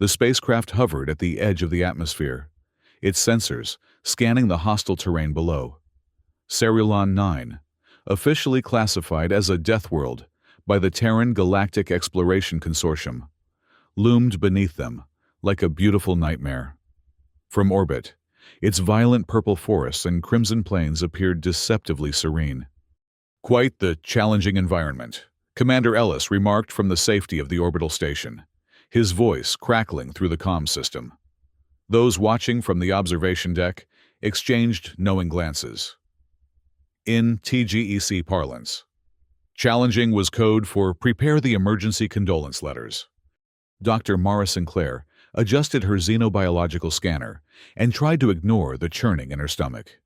The spacecraft hovered at the edge of the atmosphere, its sensors scanning the hostile terrain below. Cerulean 9, officially classified as a death world by the Terran Galactic Exploration Consortium, loomed beneath them like a beautiful nightmare. From orbit, its violent purple forests and crimson plains appeared deceptively serene. "Quite the challenging environment," Commander Ellis remarked from the safety of the orbital station, his voice crackling through the comm system. Those watching from the observation deck exchanged knowing glances. In TGEC parlance, challenging was code for prepare the emergency condolence letters. Dr. Mara Sinclair adjusted her xenobiological scanner and tried to ignore the churning in her stomach.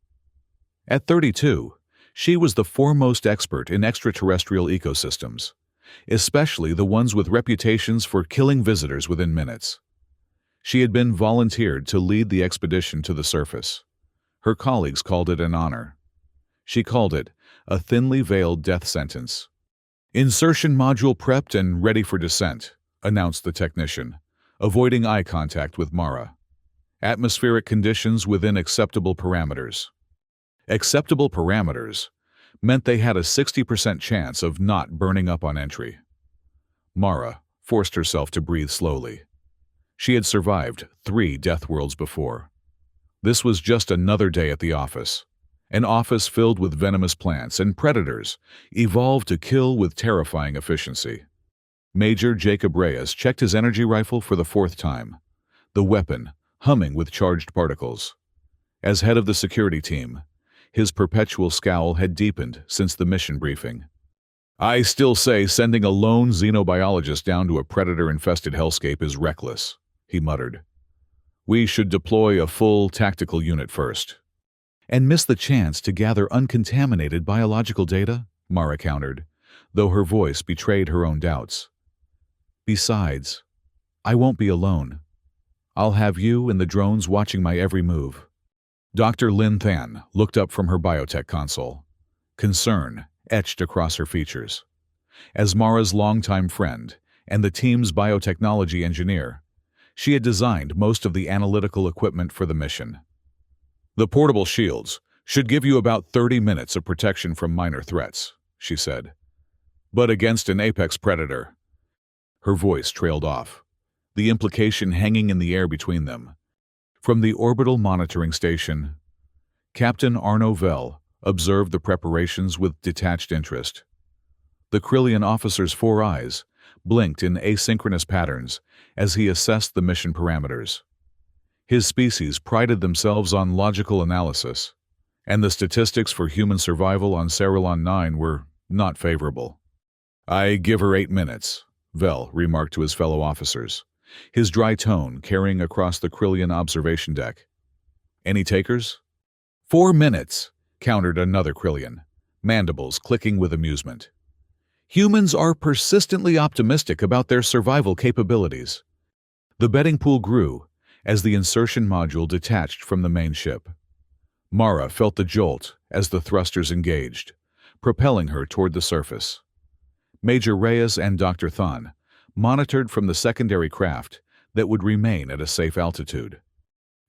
At 32, she was the foremost expert in extraterrestrial ecosystems, especially the ones with reputations for killing visitors within minutes. She had been volunteered to lead the expedition to the surface. Her colleagues called it an honor. She called it a thinly veiled death sentence. "Insertion module prepped and ready for descent," announced the technician, avoiding eye contact with Mara. "Atmospheric conditions within acceptable parameters." Acceptable parameters meant they had a 60% chance of not burning up on entry. Mara forced herself to breathe slowly. She had survived 3 death worlds before. This was just another day at the office. An office filled with venomous plants and predators, evolved to kill with terrifying efficiency. Major Jacob Reyes checked his energy rifle for the 4th time, the weapon humming with charged particles. As head of the security team, his perpetual scowl had deepened since the mission briefing. "I still say sending a lone xenobiologist down to a predator-infested hellscape is reckless," he muttered. "We should deploy a full tactical unit first." "And miss the chance to gather uncontaminated biological data?" Mara countered, though her voice betrayed her own doubts. "Besides, I won't be alone. I'll have you and the drones watching my every move." Dr. Lin Than looked up from her biotech console, concern etched across her features. As Mara's longtime friend and the team's biotechnology engineer, she had designed most of the analytical equipment for the mission. "The portable shields should give you about 30 minutes of protection from minor threats," she said. "But against an apex predator—" Her voice trailed off, the implication hanging in the air between them. From the orbital monitoring station, Captain Arno Vell observed the preparations with detached interest. The Krillian officer's 4 eyes blinked in asynchronous patterns as he assessed the mission parameters. His species prided themselves on logical analysis, and the statistics for human survival on Cerulean 9 were not favorable. "I give her 8 minutes, Vell remarked to his fellow officers, his dry tone carrying across the Krillian observation deck. "Any takers?" 4 minutes, countered another Krillian, mandibles clicking with amusement. "Humans are persistently optimistic about their survival capabilities." The betting pool grew as the insertion module detached from the main ship. Mara felt the jolt as the thrusters engaged, propelling her toward the surface. Major Reyes and Dr. Than monitored from the secondary craft that would remain at a safe altitude.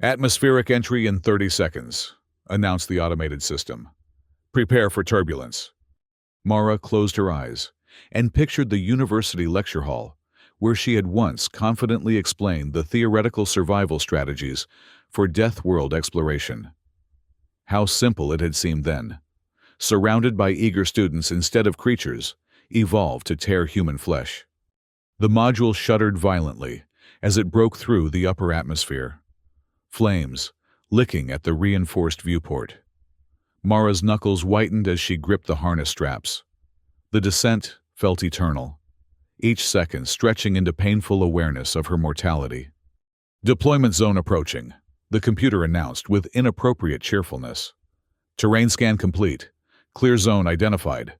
"Atmospheric entry in 30 seconds, announced the automated system. "Prepare for turbulence." Mara closed her eyes and pictured the university lecture hall, where she had once confidently explained the theoretical survival strategies for Death World exploration. How simple it had seemed then. Surrounded by eager students instead of creatures, evolved to tear human flesh. The module shuddered violently as it broke through the upper atmosphere. Flames licking at the reinforced viewport. Mara's knuckles whitened as she gripped the harness straps. The descent felt eternal, each second stretching into painful awareness of her mortality. "Deployment zone approaching," the computer announced with inappropriate cheerfulness. "Terrain scan complete. Clear zone identified."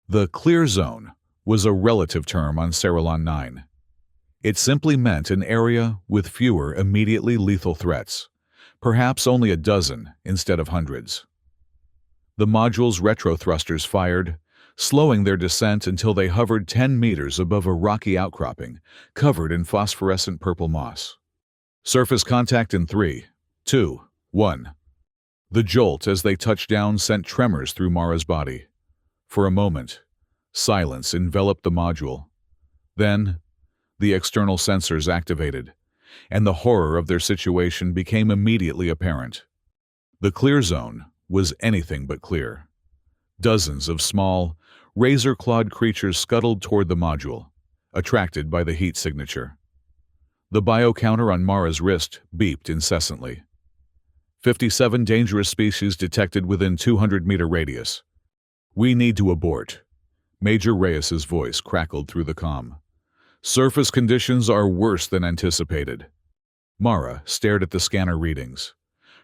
The clear zone was a relative term on Cerulean 9. It simply meant an area with fewer immediately lethal threats, perhaps only a dozen instead of hundreds. The module's retro thrusters fired, slowing their descent until they hovered 10 meters above a rocky outcropping covered in phosphorescent purple moss. Surface contact in 3, 2, 1. The jolt as they touched down sent tremors through Mara's body. For a moment, silence enveloped the module. Then, the external sensors activated, and the horror of their situation became immediately apparent. The clear zone was anything but clear. Dozens of small, razor-clawed creatures scuttled toward the module, attracted by the heat signature. The biocounter on Mara's wrist beeped incessantly. 57 dangerous species detected within 200-meter radius. We need to abort. Major Reyes's voice crackled through the comm. Surface conditions are worse than anticipated. Mara stared at the scanner readings,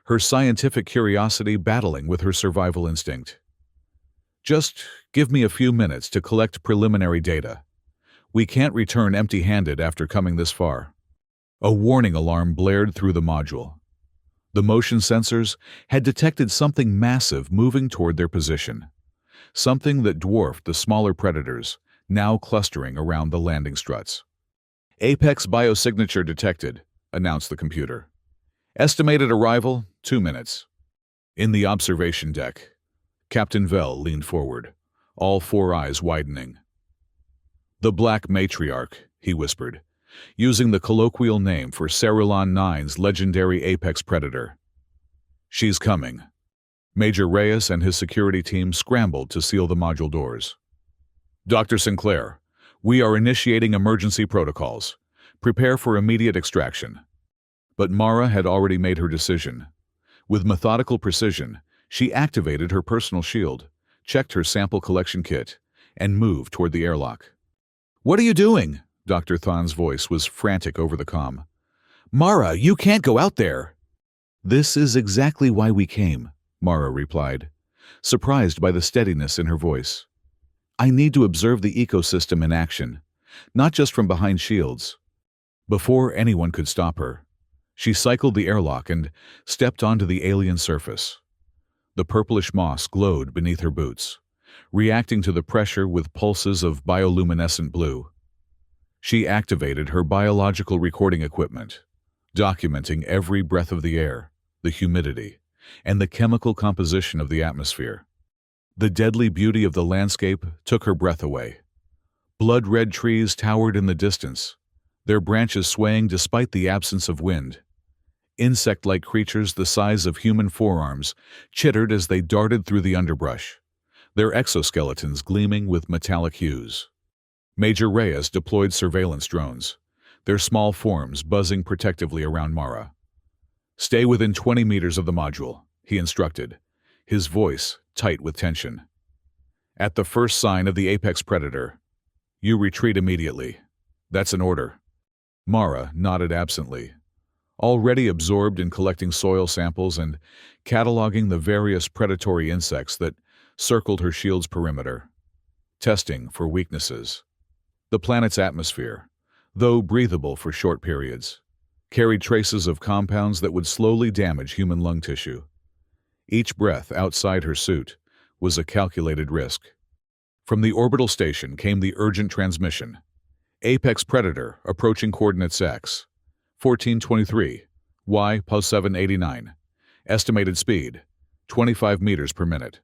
her scientific curiosity battling with her survival instinct. Just give me a few minutes to collect preliminary data. We can't return empty-handed after coming this far. A warning alarm blared through the module. The motion sensors had detected something massive moving toward their position, something that dwarfed the smaller predators now clustering around the landing struts. Apex biosignature detected, announced the computer. Estimated arrival, 2 minutes. In the observation deck, Captain Vell leaned forward, all 4 eyes widening. The Black Matriarch, he whispered, using the colloquial name for Cerulean 9's legendary apex predator. She's coming. Major Reyes and his security team scrambled to seal the module doors. Dr. Sinclair, we are initiating emergency protocols. Prepare for immediate extraction. But Mara had already made her decision. With methodical precision, she activated her personal shield, checked her sample collection kit, and moved toward the airlock. What are you doing? Dr. Thon's voice was frantic over the comm. Mara, you can't go out there. This is exactly why we came, Mara replied, surprised by the steadiness in her voice. I need to observe the ecosystem in action, not just from behind shields. Before anyone could stop her, she cycled the airlock and stepped onto the alien surface. The purplish moss glowed beneath her boots, reacting to the pressure with pulses of bioluminescent blue. She activated her biological recording equipment, documenting every breath of the air, the humidity, and the chemical composition of the atmosphere. The deadly beauty of the landscape took her breath away. Blood-red trees towered in the distance, their branches swaying despite the absence of wind. Insect-like creatures the size of human forearms chittered as they darted through the underbrush, their exoskeletons gleaming with metallic hues. Major Reyes deployed surveillance drones, their small forms buzzing protectively around Mara. Stay within 20 meters of the module, he instructed, his voice tight with tension. At the first sign of the apex predator, you retreat immediately. That's an order. Mara nodded absently, already absorbed in collecting soil samples and cataloging the various predatory insects that circled her shield's perimeter, testing for weaknesses. The planet's atmosphere, though breathable for short periods, carried traces of compounds that would slowly damage human lung tissue. Each breath outside her suit was a calculated risk. From the orbital station came the urgent transmission. Apex predator approaching coordinates X, 1423, Y plus 789. Estimated speed, 25 meters per minute.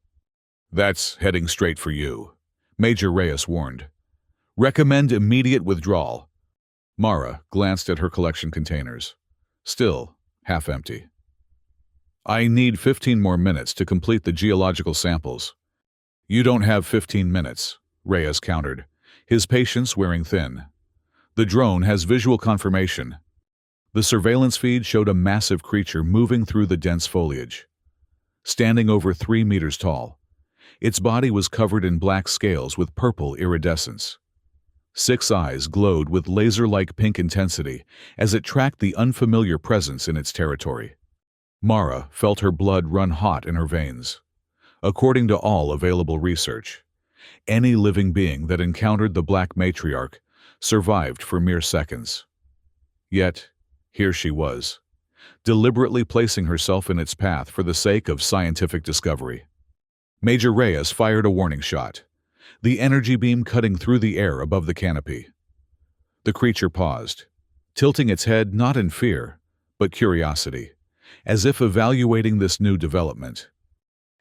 That's heading straight for you, Major Reyes warned. Recommend immediate withdrawal. Mara glanced at her collection containers, still half empty. I need 15 more minutes to complete the geological samples. You don't have 15 minutes, Reyes countered, his patience wearing thin. The drone has visual confirmation. The surveillance feed showed a massive creature moving through the dense foliage. Standing over 3 meters tall, its body was covered in black scales with purple iridescence. 6 eyes glowed with laser-like pink intensity as it tracked the unfamiliar presence in its territory. Mara felt her blood run hot in her veins. According to all available research, any living being that encountered the Black Matriarch survived for mere seconds. Yet, here she was, deliberately placing herself in its path for the sake of scientific discovery. Major Reyes fired a warning shot, the energy beam cutting through the air above the canopy. The creature paused, tilting its head not in fear, but curiosity, as if evaluating this new development.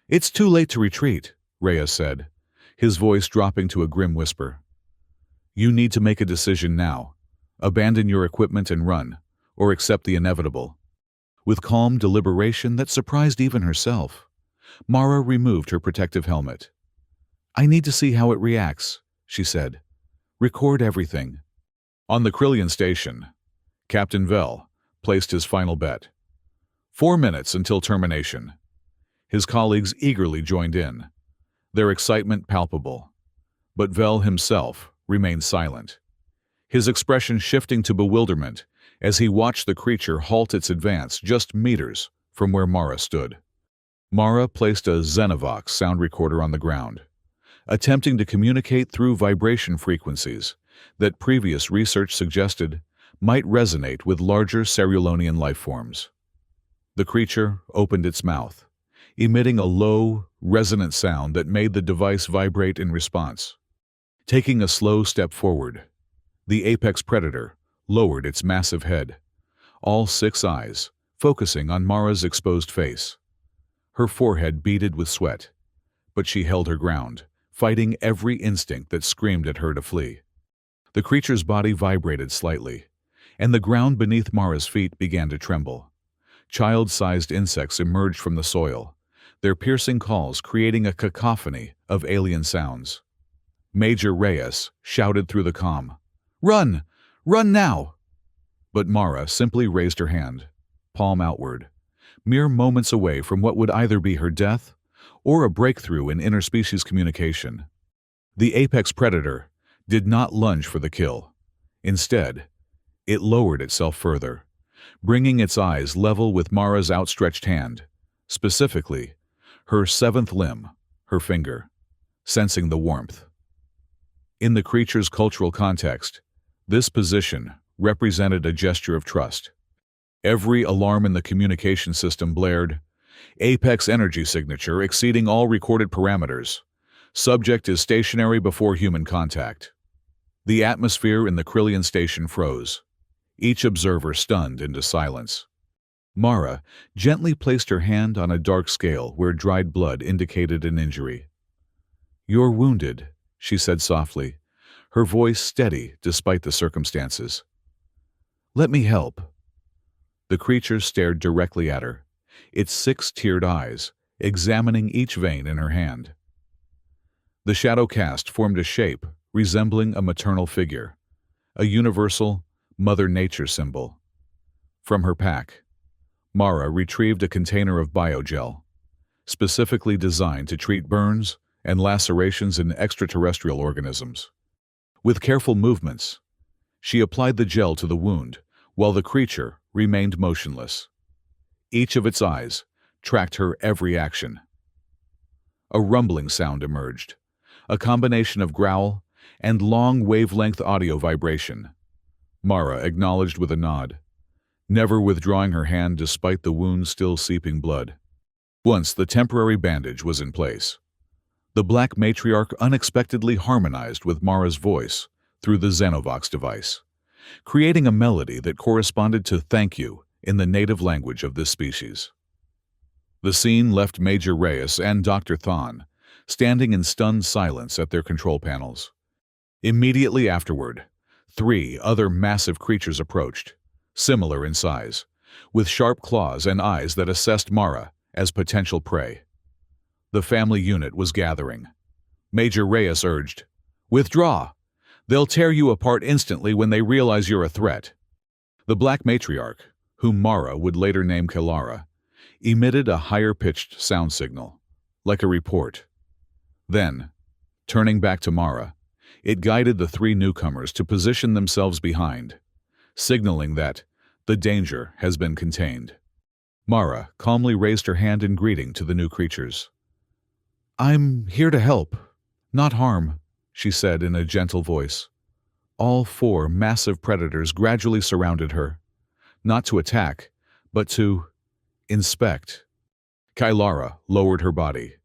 "It's too late to retreat," Reyes said, his voice dropping to a grim whisper. "You need to make a decision now. Abandon your equipment and run, or accept the inevitable." With calm deliberation that surprised even herself, Mara removed her protective helmet. "I need to see how it reacts," she said. "Record everything." On the Krillian station, Captain Vell placed his final bet. 4 minutes until termination. His colleagues eagerly joined in, their excitement palpable. But Vell himself remained silent, his expression shifting to bewilderment as he watched the creature halt its advance just meters from where Mara stood. Mara placed a Xenovox sound recorder on the ground, attempting to communicate through vibration frequencies that previous research suggested might resonate with larger Cerulonian lifeforms. The creature opened its mouth, emitting a low, resonant sound that made the device vibrate in response. Taking a slow step forward, the apex predator lowered its massive head, all 6 eyes focusing on Mara's exposed face. Her forehead beaded with sweat, but she held her ground, fighting every instinct that screamed at her to flee. The creature's body vibrated slightly, and the ground beneath Mara's feet began to tremble. Child-sized insects emerged from the soil, their piercing calls creating a cacophony of alien sounds. Major Reyes shouted through the comm, "Run! Run now!" But Mara simply raised her hand, palm outward, mere moments away from what would either be her death or a breakthrough in interspecies communication. The apex predator did not lunge for the kill. Instead, it lowered itself further, bringing its eyes level with Mara's outstretched hand, specifically her 7th limb, her finger, sensing the warmth. In the creature's cultural context, this position represented a gesture of trust. Every alarm in the communication system blared, "Apex energy signature exceeding all recorded parameters. Subject is stationary before human contact." The atmosphere in the Krillian station froze, each observer stunned into silence. Mara gently placed her hand on a dark scale where dried blood indicated an injury. "You're wounded," she said softly, her voice steady despite the circumstances. "Let me help." The creature stared directly at her, its 6-tiered eyes examining each vein in her hand. The shadow cast formed a shape resembling a maternal figure, a universal Mother Nature symbol. From her pack, Mara retrieved a container of biogel, specifically designed to treat burns and lacerations in extraterrestrial organisms. With careful movements, she applied the gel to the wound while the creature remained motionless. Each of its eyes tracked her every action. A rumbling sound emerged, a combination of growl and long wavelength audio vibration. Mara acknowledged with a nod, never withdrawing her hand despite the wound still seeping blood. Once the temporary bandage was in place, the Black Matriarch unexpectedly harmonized with Mara's voice through the Xenovox device, creating a melody that corresponded to "thank you" in the native language of this species. The scene left Major Reyes and Dr. Thon standing in stunned silence at their control panels. Immediately afterward, 3 other massive creatures approached, similar in size, with sharp claws and eyes that assessed Mara as potential prey. The family unit was gathering. Major Reyes urged, "Withdraw! They'll tear you apart instantly when they realize you're a threat." The Black Matriarch, whom Mara would later name Kelara, emitted a higher-pitched sound signal, like a report. Then, turning back to Mara, it guided the 3 newcomers to position themselves behind, signaling that the danger has been contained. Mara calmly raised her hand in greeting to the new creatures. "I'm here to help, not harm," she said in a gentle voice. All 4 massive predators gradually surrounded her, not to attack, but to inspect. Kylara lowered her body,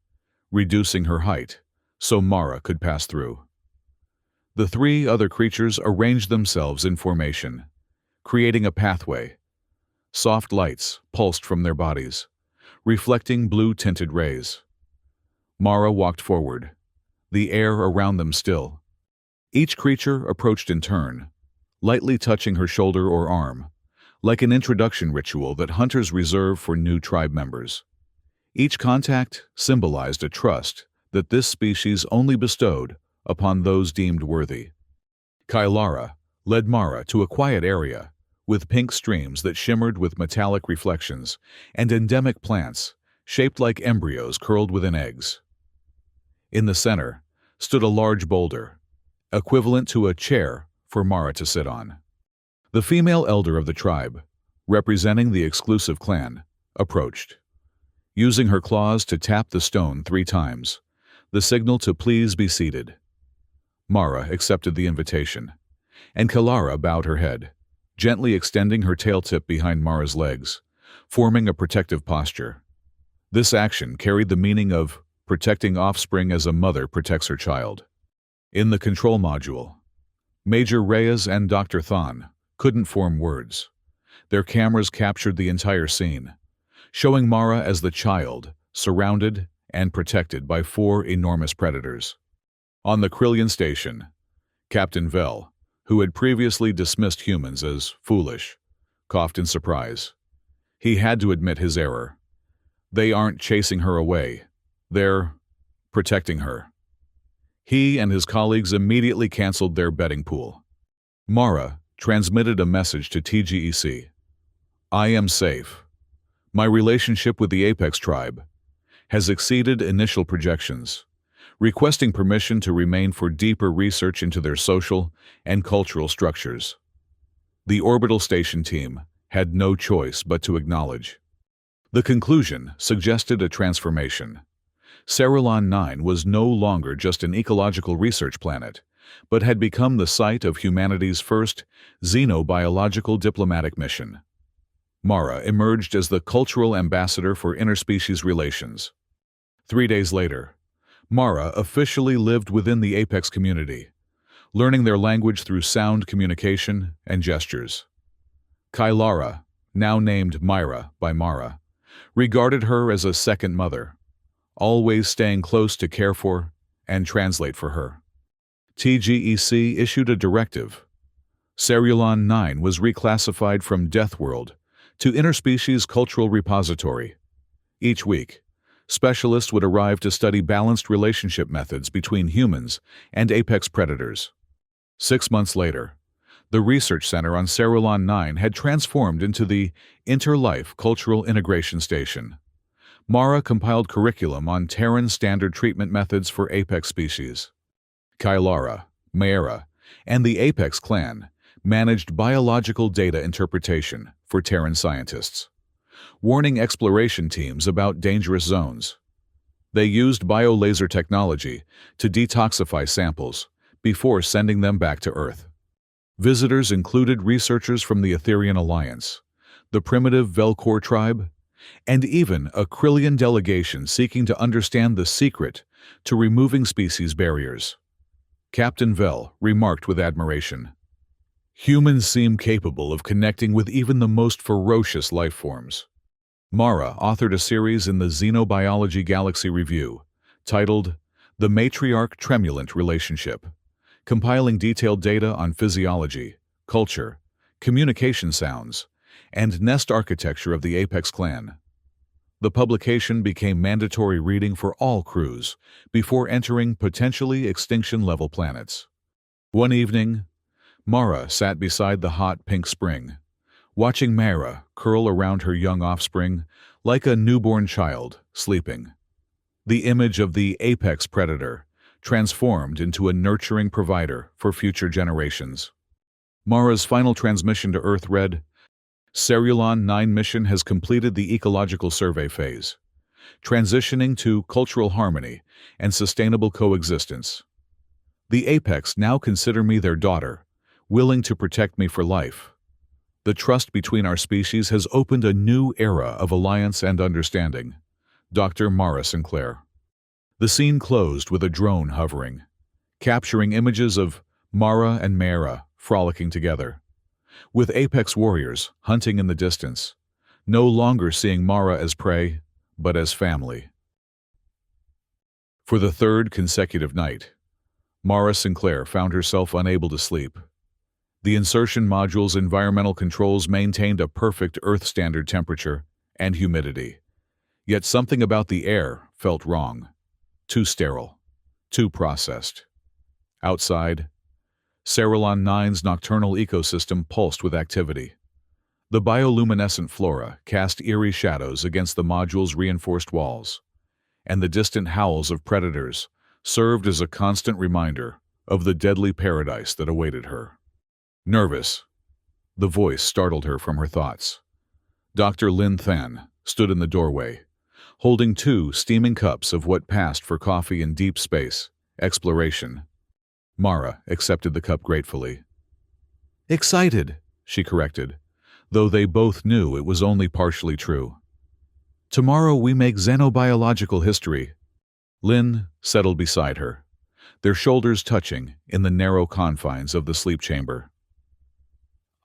reducing her height, so Mara could pass through. The three other creatures arranged themselves in formation, creating a pathway. Soft lights pulsed from their bodies, reflecting blue-tinted rays. Mara walked forward, the air around them still. Each creature approached in turn, lightly touching her shoulder or arm, like an introduction ritual that hunters reserve for new tribe members. Each contact symbolized a trust that this species only bestowed upon those deemed worthy. Kailara led Mara to a quiet area, with pink streams that shimmered with metallic reflections and endemic plants shaped like embryos curled within eggs. In the center stood a large boulder, equivalent to a chair for Mara to sit on. The female elder of the tribe, representing the exclusive clan, approached, using her claws to tap the stone 3 times, the signal to please be seated. Mara accepted the invitation, and Kailara bowed her head, gently extending her tail tip behind Mara's legs, forming a protective posture. This action carried the meaning of protecting offspring as a mother protects her child. In the control module, Major Reyes and Dr. Thon couldn't form words. Their cameras captured the entire scene, showing Mara as the child, surrounded and protected by 4 enormous predators. On the Krillian station, Captain Vel, who had previously dismissed humans as foolish, coughed in surprise. He had to admit his error. They aren't chasing her away. They're protecting her. He and his colleagues immediately canceled their betting pool. Mara transmitted a message to TGEC. I am safe. My relationship with the Apex tribe has exceeded initial projections, requesting permission to remain for deeper research into their social and cultural structures. The orbital station team had no choice but to acknowledge. The conclusion suggested a transformation. Cerulean 9 was no longer just an ecological research planet, but had become the site of humanity's first xenobiological diplomatic mission. Mara emerged as the cultural ambassador for interspecies relations. 3 days later, Mara officially lived within the Apex community, learning their language through sound communication and gestures. Kailara, now named Myra by Mara, regarded her as a second mother, always staying close to care for and translate for her. TGEC issued a directive. Cerulean 9 was reclassified from Death World to Interspecies Cultural Repository. Each week, specialists would arrive to study balanced relationship methods between humans and apex predators. 6 months later, the research center on Cerulean 9 had transformed into the Interlife Cultural Integration Station. Mara compiled curriculum on Terran standard treatment methods for apex species. Kailara, Mayra, and the Apex clan managed biological data interpretation for Terran scientists, warning exploration teams about dangerous zones. They used biolaser technology to detoxify samples before sending them back to Earth. Visitors included researchers from the Etherian Alliance, the primitive Velcor tribe, and even a Krillian delegation seeking to understand the secret to removing species barriers. Captain Vel remarked with admiration, "Humans seem capable of connecting with even the most ferocious life forms." Mara authored a series in the Xenobiology Galaxy Review, titled The Matriarch Tremulant Relationship, compiling detailed data on physiology, culture, communication sounds, and nest architecture of the Apex clan. The publication became mandatory reading for all crews before entering potentially extinction-level planets. One evening, Mara sat beside the hot pink spring, watching Mayra curl around her young offspring like a newborn child sleeping. The image of the apex predator transformed into a nurturing provider for future generations. Mara's final transmission to Earth read, Cerulean 9 mission has completed the ecological survey phase, transitioning to cultural harmony and sustainable coexistence. The Apex now consider me their daughter, willing to protect me for life. The trust between our species has opened a new era of alliance and understanding. Dr. Mara Sinclair. The scene closed with a drone hovering, capturing images of Mara and Mera frolicking together, with apex warriors hunting in the distance, no longer seeing Mara as prey, but as family. For the third consecutive night, Mara Sinclair found herself unable to sleep. The insertion module's environmental controls maintained a perfect Earth standard temperature and humidity. Yet something about the air felt wrong. Too sterile. Too processed. Outside, Cerilon 9's nocturnal ecosystem pulsed with activity. The bioluminescent flora cast eerie shadows against the module's reinforced walls, and the distant howls of predators served as a constant reminder of the deadly paradise that awaited her. Nervous, the voice startled her from her thoughts. Dr. Lin Than stood in the doorway, holding 2 steaming cups of what passed for coffee in deep space exploration. Mara accepted the cup gratefully. "Excited," she corrected, though they both knew it was only partially true. "Tomorrow we make xenobiological history." Lin settled beside her, their shoulders touching in the narrow confines of the sleep chamber.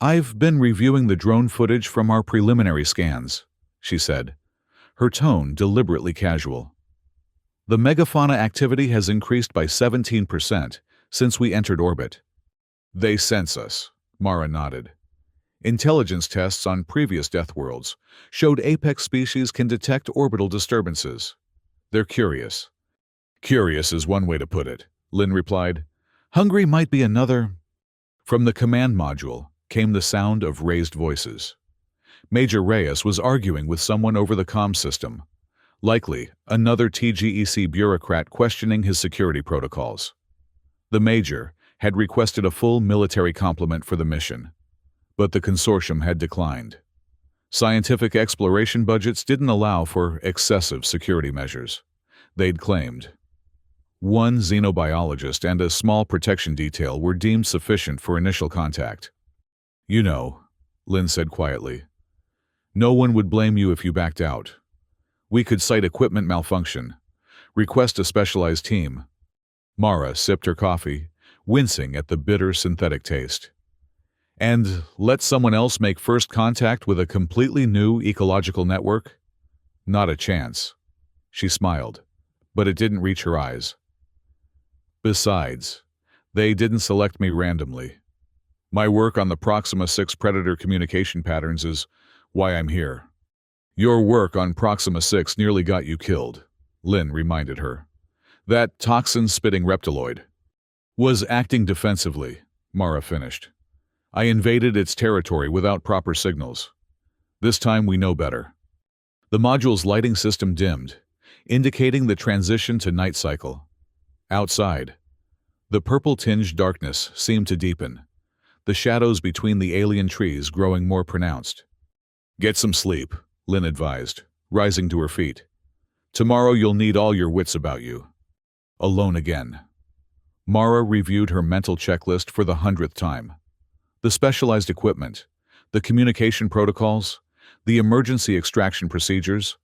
"I've been reviewing the drone footage from our preliminary scans," she said, her tone deliberately casual. "The megafauna activity has increased by 17% since we entered orbit." "They sense us," Mara nodded. "Intelligence tests on previous death worlds showed apex species can detect orbital disturbances. They're curious." "Curious is one way to put it," Lin replied. "Hungry might be another." From the command module came the sound of raised voices. Major Reyes was arguing with someone over the comm system, likely another TGEC bureaucrat questioning his security protocols. The Major had requested a full military complement for the mission, but the consortium had declined. Scientific exploration budgets didn't allow for excessive security measures, they'd claimed. 1 xenobiologist and a small protection detail were deemed sufficient for initial contact. "You know," Lin said quietly, "no one would blame you if you backed out. We could cite equipment malfunction, request a specialized team." Mara sipped her coffee, wincing at the bitter synthetic taste. "And let someone else make first contact with a completely new ecological network? Not a chance." She smiled, but it didn't reach her eyes. "Besides, they didn't select me randomly. My work on the Proxima 6 predator communication patterns is why I'm here." "Your work on Proxima 6 nearly got you killed," Lin reminded her. "That toxin-spitting reptiloid was acting defensively," Mara finished. "I invaded its territory without proper signals. This time we know better." The module's lighting system dimmed, indicating the transition to night cycle. Outside, the purple-tinged darkness seemed to deepen, the shadows between the alien trees growing more pronounced. "Get some sleep," Lin advised, rising to her feet. "Tomorrow you'll need all your wits about you." Alone again. Mara reviewed her mental checklist for the 100th time. The specialized equipment, the communication protocols, the emergency extraction procedures,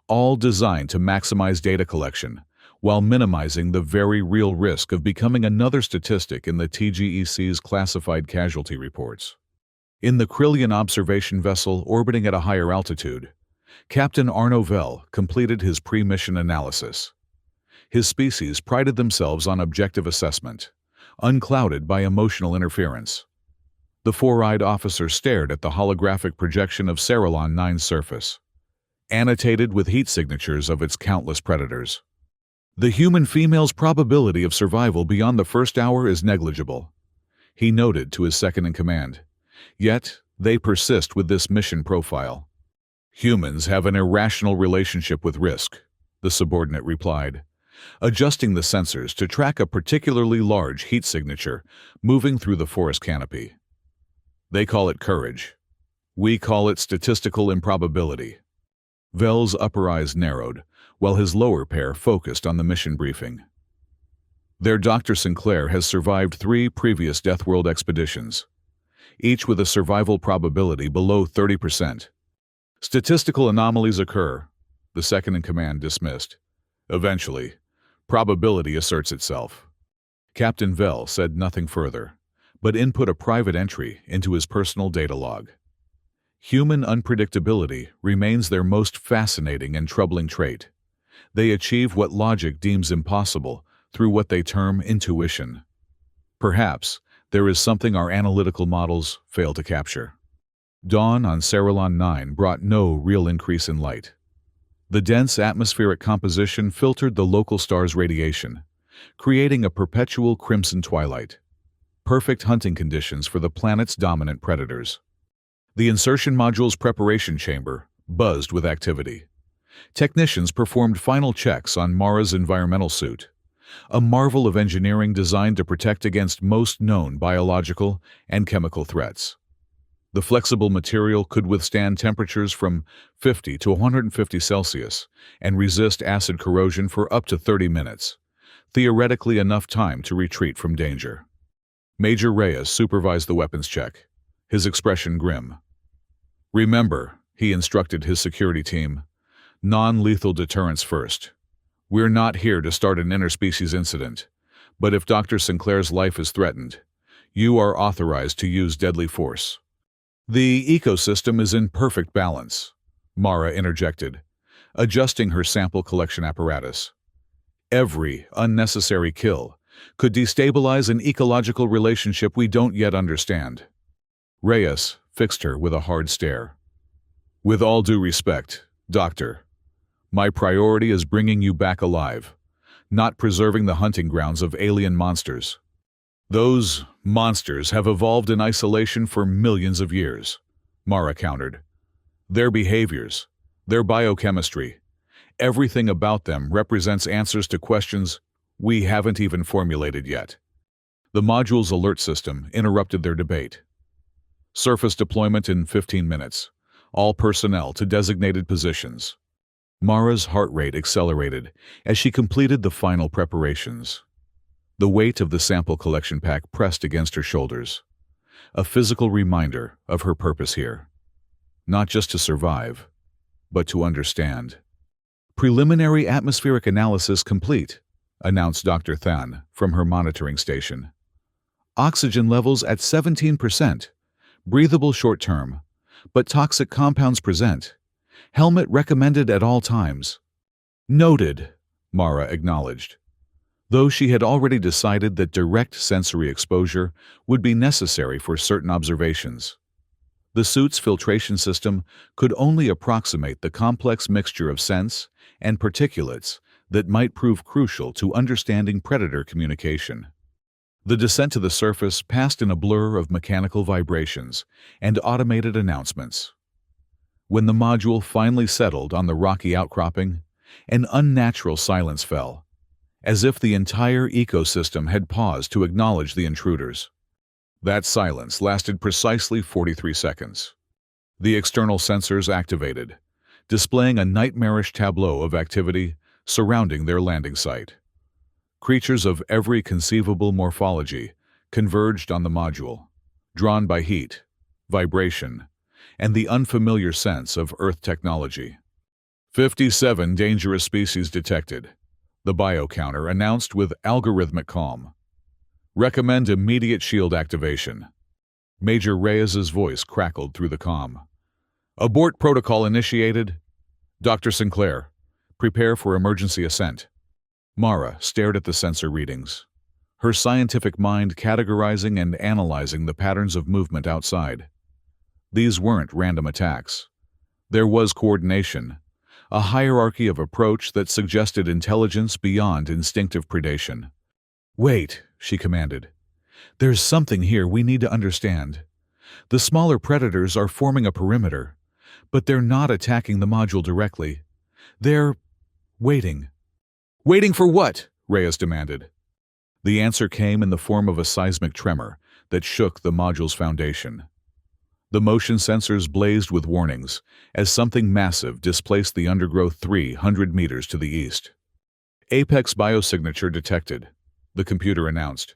all designed to maximize data collection while minimizing the very real risk of becoming another statistic in the TGEC's classified casualty reports. In the Krillian observation vessel orbiting at a higher altitude, Captain Arno Vell completed his pre-mission analysis. His species prided themselves on objective assessment, unclouded by emotional interference. The 4-eyed officer stared at the holographic projection of Cerilon 9's surface, annotated with heat signatures of its countless predators. "The human female's probability of survival beyond the first hour is negligible," he noted to his second-in-command. "Yet, they persist with this mission profile." "Humans have an irrational relationship with risk," the subordinate replied, adjusting the sensors to track a particularly large heat signature moving through the forest canopy. "They call it courage. We call it statistical improbability." Vell's upper eyes narrowed, while his lower pair focused on the mission briefing. "Their Dr. Sinclair has survived 3 previous Death World expeditions, each with a survival probability below 30%. Statistical anomalies occur," the second-in-command dismissed. "Eventually, Probability asserts itself. Captain Vell said nothing further, but input a private entry into his personal data log. Human unpredictability remains their most fascinating and troubling trait. They achieve what logic deems impossible through what they term intuition. Perhaps there is something our analytical models fail to capture. Dawn on Sarilon 9 brought no real increase in light. The dense atmospheric composition filtered the local star's radiation, creating a perpetual crimson twilight. Perfect hunting conditions for the planet's dominant predators. The insertion module's preparation chamber buzzed with activity. Technicians performed final checks on Mara's environmental suit, a marvel of engineering designed to protect against most known biological and chemical threats. The flexible material could withstand temperatures from 50 to 150 Celsius and resist acid corrosion for up to 30 minutes, theoretically enough time to retreat from danger. Major Reyes supervised the weapons check, his expression grim. "Remember," he instructed his security team, "non-lethal deterrence first. We're not here to start an interspecies incident, but if Dr. Sinclair's life is threatened, you are authorized to use deadly force." "The ecosystem is in perfect balance," Mara interjected, adjusting her sample collection apparatus. "Every unnecessary kill could destabilize an ecological relationship we don't yet understand." Reyes fixed her with a hard stare. "With all due respect, Doctor, my priority is bringing you back alive, not preserving the hunting grounds of alien monsters. Those monsters have evolved in isolation for millions of years," Mara countered. "Their behaviors, their biochemistry, everything about them represents answers to questions we haven't even formulated yet." The module's alert system interrupted their debate. "Surface deployment in 15 minutes. All personnel to designated positions." Mara's heart rate accelerated as she completed the final preparations. The weight of the sample collection pack pressed against her shoulders, a physical reminder of her purpose here. Not just to survive, but to understand. "Preliminary atmospheric analysis complete," announced Dr. Than from her monitoring station. "Oxygen levels at 17%. Breathable short-term, but toxic compounds present. Helmet recommended at all times." "Noted," Mara acknowledged, though she had already decided that direct sensory exposure would be necessary for certain observations. The suit's filtration system could only approximate the complex mixture of sense and particulates that might prove crucial to understanding predator communication. The descent to the surface passed in a blur of mechanical vibrations and automated announcements. When the module finally settled on the rocky outcropping, an unnatural silence fell, as if the entire ecosystem had paused to acknowledge the intruders. That silence lasted precisely 43 seconds. The external sensors activated, displaying a nightmarish tableau of activity surrounding their landing site. Creatures of every conceivable morphology converged on the module, drawn by heat, vibration, and the unfamiliar sense of Earth technology. 57 dangerous species detected, the biocounter announced with algorithmic calm. "Recommend immediate shield activation." Major Reyes's voice crackled through the comm. "Abort protocol initiated. Dr. Sinclair, prepare for emergency ascent." Mara stared at the sensor readings, her scientific mind categorizing and analyzing the patterns of movement outside. These weren't random attacks. There was coordination, a hierarchy of approach that suggested intelligence beyond instinctive predation. "Wait," she commanded. "There's something here we need to understand. The smaller predators are forming a perimeter, but they're not attacking the module directly. They're waiting." "Waiting for what?" Reyes demanded. The answer came in the form of a seismic tremor that shook the module's foundation. The motion sensors blazed with warnings as something massive displaced the undergrowth 300 meters to the east. "Apex biosignature detected," the computer announced.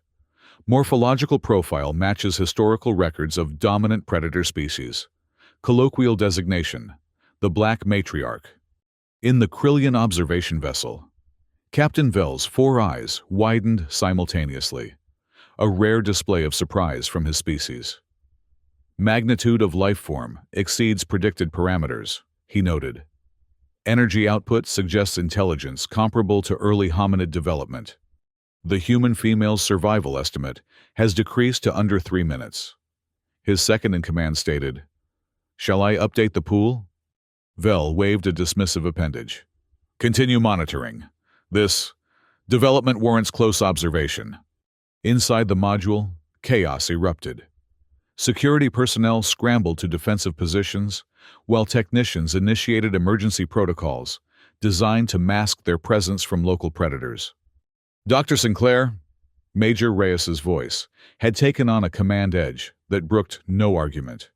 "Morphological profile matches historical records of dominant predator species. Colloquial designation, the Black Matriarch. In the Krillian observation vessel. Captain Vell's 4 eyes widened simultaneously, a rare display of surprise from his species. Magnitude of life form exceeds predicted parameters, he noted. Energy output suggests intelligence comparable to early hominid development. The human female's survival estimate has decreased to under 3 minutes. His second-in-command stated, "Shall I update the pool?" Vell waved a dismissive appendage. "Continue monitoring. This development warrants close observation." Inside the module, chaos erupted. Security personnel scrambled to defensive positions, while technicians initiated emergency protocols designed to mask their presence from local predators. "Dr. Sinclair," Major Reyes's voice had taken on a command edge that brooked no argument.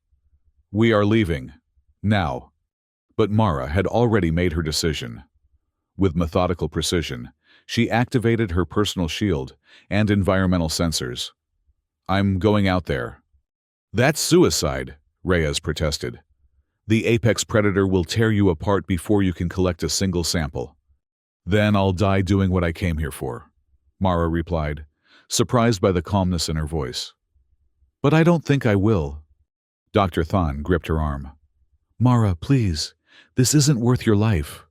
"We are leaving. Now." But Mara had already made her decision. With methodical precision, she activated her personal shield and environmental sensors. "I'm going out there." "That's suicide," Reyes protested. "The apex predator will tear you apart before you can collect a single sample." "Then I'll die doing what I came here for," Mara replied, surprised by the calmness in her voice. "But I don't think I will." Dr. Thon gripped her arm. "Mara, please, this isn't worth your life.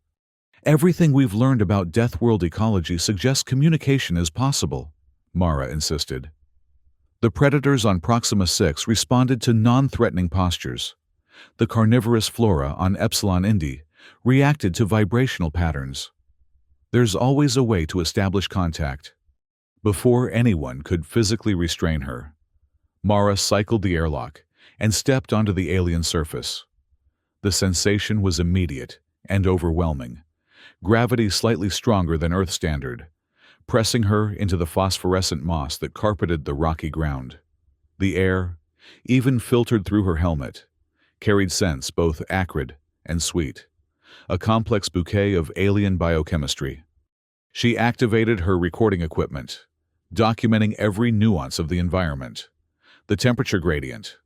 Everything we've learned about Death World ecology suggests communication is possible," Mara insisted. The predators on Proxima 6 responded to non-threatening postures. The carnivorous flora on Epsilon Indi reacted to vibrational patterns. There's always a way to establish contact. Before anyone could physically restrain her, Mara cycled the airlock and stepped onto the alien surface. The sensation was immediate and overwhelming, gravity slightly stronger than Earth standard, pressing her into the phosphorescent moss that carpeted the rocky ground. The air, even filtered through her helmet, carried scents both acrid and sweet, a complex bouquet of alien biochemistry. She activated her recording equipment, documenting every nuance of the environment: the temperature gradient,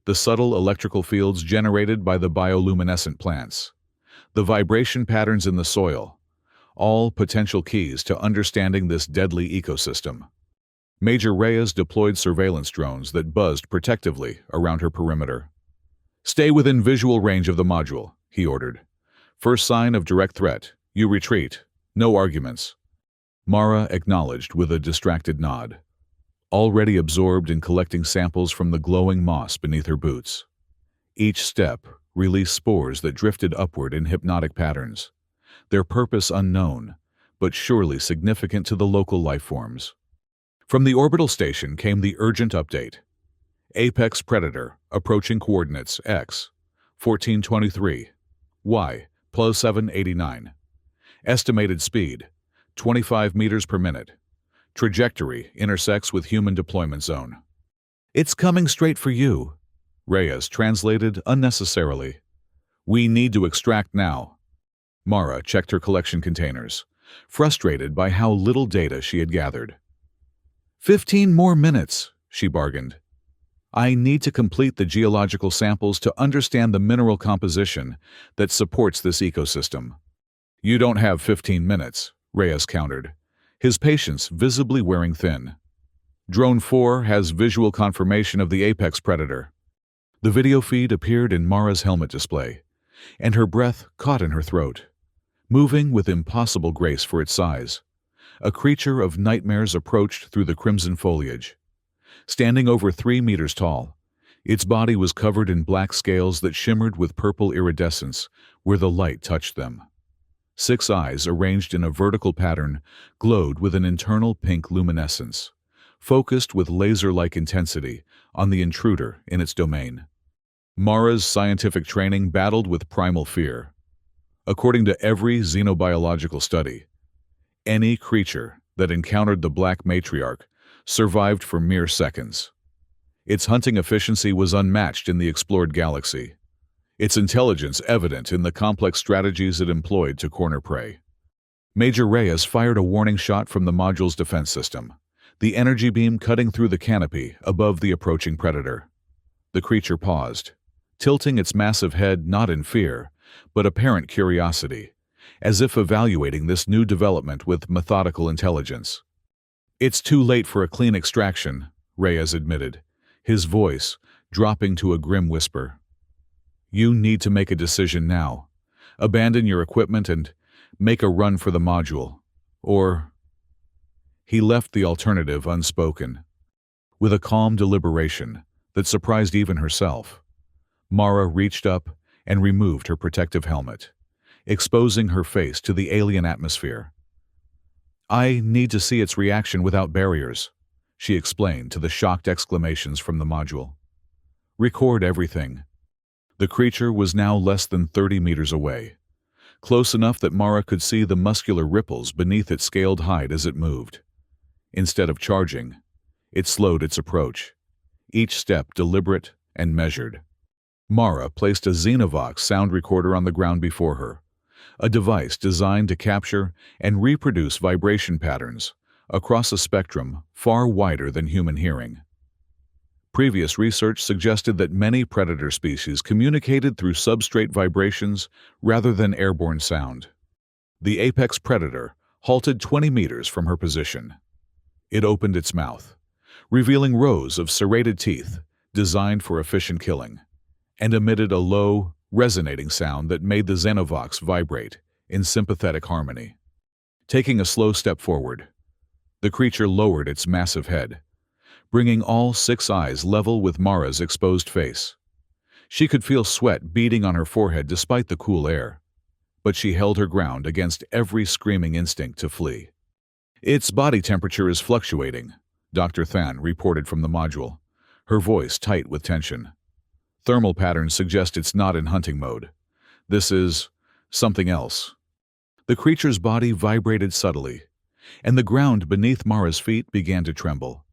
the subtle electrical fields generated by the bioluminescent plants, the vibration patterns in the soil, all potential keys to understanding this deadly ecosystem. Major Reyes deployed surveillance drones that buzzed protectively around her perimeter. "Stay within visual range of the module," he ordered. "First sign of direct threat, you retreat. No arguments." Mara acknowledged with a distracted nod, already absorbed in collecting samples from the glowing moss beneath her boots. Each step released spores that drifted upward in hypnotic patterns, their purpose unknown, but surely significant to the local life forms. From the orbital station came the urgent update. Apex predator approaching coordinates X, 1423, Y, plus 789. Estimated speed, 25 meters per minute. Trajectory intersects with human deployment zone. "It's coming straight for you," Reyes translated unnecessarily. "We need to extract now." Mara checked her collection containers, frustrated by how little data she had gathered. 15 more minutes, she bargained. "I need to complete the geological samples to understand the mineral composition that supports this ecosystem." "You don't have 15 minutes, Reyes countered, his patience visibly wearing thin. "Drone 4 has visual confirmation of the apex predator." The video feed appeared in Mara's helmet display, and her breath caught in her throat, moving with impossible grace for its size. A creature of nightmares approached through the crimson foliage. Standing over 3 meters tall, its body was covered in black scales that shimmered with purple iridescence where the light touched them. 6 eyes arranged in a vertical pattern glowed with an internal pink luminescence, focused with laser-like intensity on the intruder in its domain. Mara's scientific training battled with primal fear. According to every xenobiological study, any creature that encountered the black matriarch survived for mere seconds. Its hunting efficiency was unmatched in the explored galaxy, its intelligence evident in the complex strategies it employed to corner prey. Major Reyes fired a warning shot from the module's defense system, the energy beam cutting through the canopy above the approaching predator. The creature paused, tilting its massive head not in fear, but apparent curiosity, as if evaluating this new development with methodical intelligence. "It's too late for a clean extraction," Reyes admitted, his voice dropping to a grim whisper. "You need to make a decision now. Abandon your equipment and make a run for the module. Or—" He left the alternative unspoken. With a calm deliberation that surprised even herself, Mara reached up and removed her protective helmet, exposing her face to the alien atmosphere. "I need to see its reaction without barriers," she explained to the shocked exclamations from the module. "Record everything." The creature was now less than 30 meters away, close enough that Mara could see the muscular ripples beneath its scaled hide as it moved. Instead of charging, it slowed its approach, each step deliberate and measured. Mara placed a Xenovox sound recorder on the ground before her, a device designed to capture and reproduce vibration patterns across a spectrum far wider than human hearing. Previous research suggested that many predator species communicated through substrate vibrations rather than airborne sound. The apex predator halted 20 meters from her position. It opened its mouth, revealing rows of serrated teeth designed for efficient killing, and emitted a low, resonating sound that made the Xenovox vibrate in sympathetic harmony. Taking a slow step forward, the creature lowered its massive head, bringing all 6 eyes level with Mara's exposed face. She could feel sweat beading on her forehead despite the cool air, but she held her ground against every screaming instinct to flee. "Its body temperature is fluctuating," Dr. Than reported from the module, her voice tight with tension. "Thermal patterns suggest it's not in hunting mode. This is something else." The creature's body vibrated subtly, and the ground beneath Mara's feet began to tremble.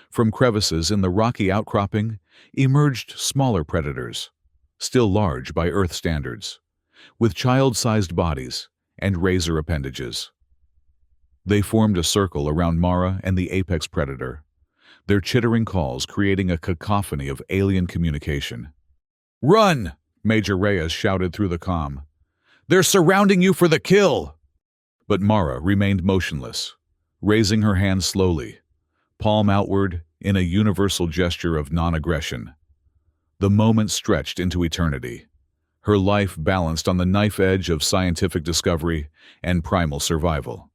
From crevices in the rocky outcropping emerged smaller predators, still large by Earth standards, with child-sized bodies and razor appendages. They formed a circle around Mara and the apex predator, their chittering calls creating a cacophony of alien communication. "Run!" Major Reyes shouted through the comm. "They're surrounding you for the kill!" But Mara remained motionless, raising her hand slowly, palm outward in a universal gesture of non-aggression. The moment stretched into eternity, her life balanced on the knife edge of scientific discovery and primal survival.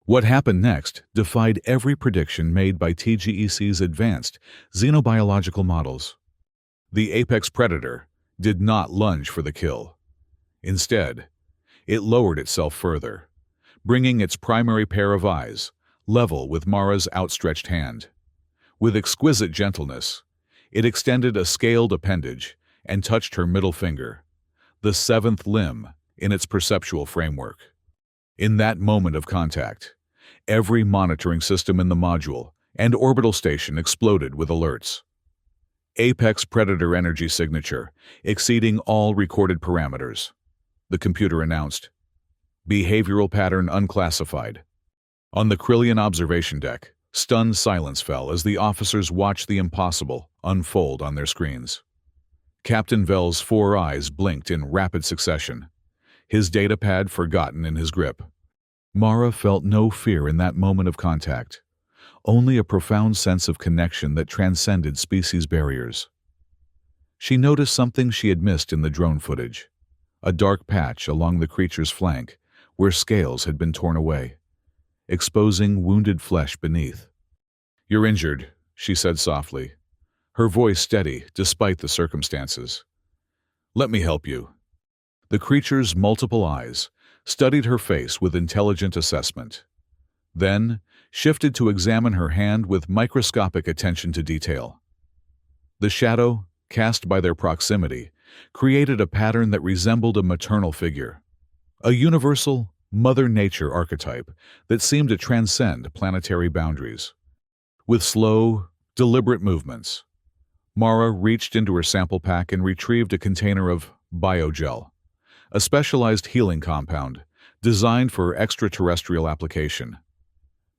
What happened next defied every prediction made by TGEC's advanced xenobiological models. The apex predator did not lunge for the kill. Instead, it lowered itself further, bringing its primary pair of eyes level with Mara's outstretched hand. With exquisite gentleness, it extended a scaled appendage and touched her middle finger, the 7th limb in its perceptual framework. In that moment of contact, every monitoring system in the module and orbital station exploded with alerts. Apex predator energy signature, exceeding all recorded parameters, the computer announced. Behavioral pattern unclassified. On the Krillian observation deck, stunned silence fell as the officers watched the impossible unfold on their screens. Captain Vell's 4 eyes blinked in rapid succession, his datapad forgotten in his grip. Mara felt no fear in that moment of contact, only a profound sense of connection that transcended species barriers. She noticed something she had missed in the drone footage, a dark patch along the creature's flank where scales had been torn away, exposing wounded flesh beneath. "You're injured," she said softly, her voice steady despite the circumstances. "Let me help you." The creature's multiple eyes studied her face with intelligent assessment, then shifted to examine her hand with microscopic attention to detail. The shadow, cast by their proximity, created a pattern that resembled a maternal figure, a universal Mother Nature archetype that seemed to transcend planetary boundaries. With slow, deliberate movements, Mara reached into her sample pack and retrieved a container of biogel, a specialized healing compound designed for extraterrestrial application.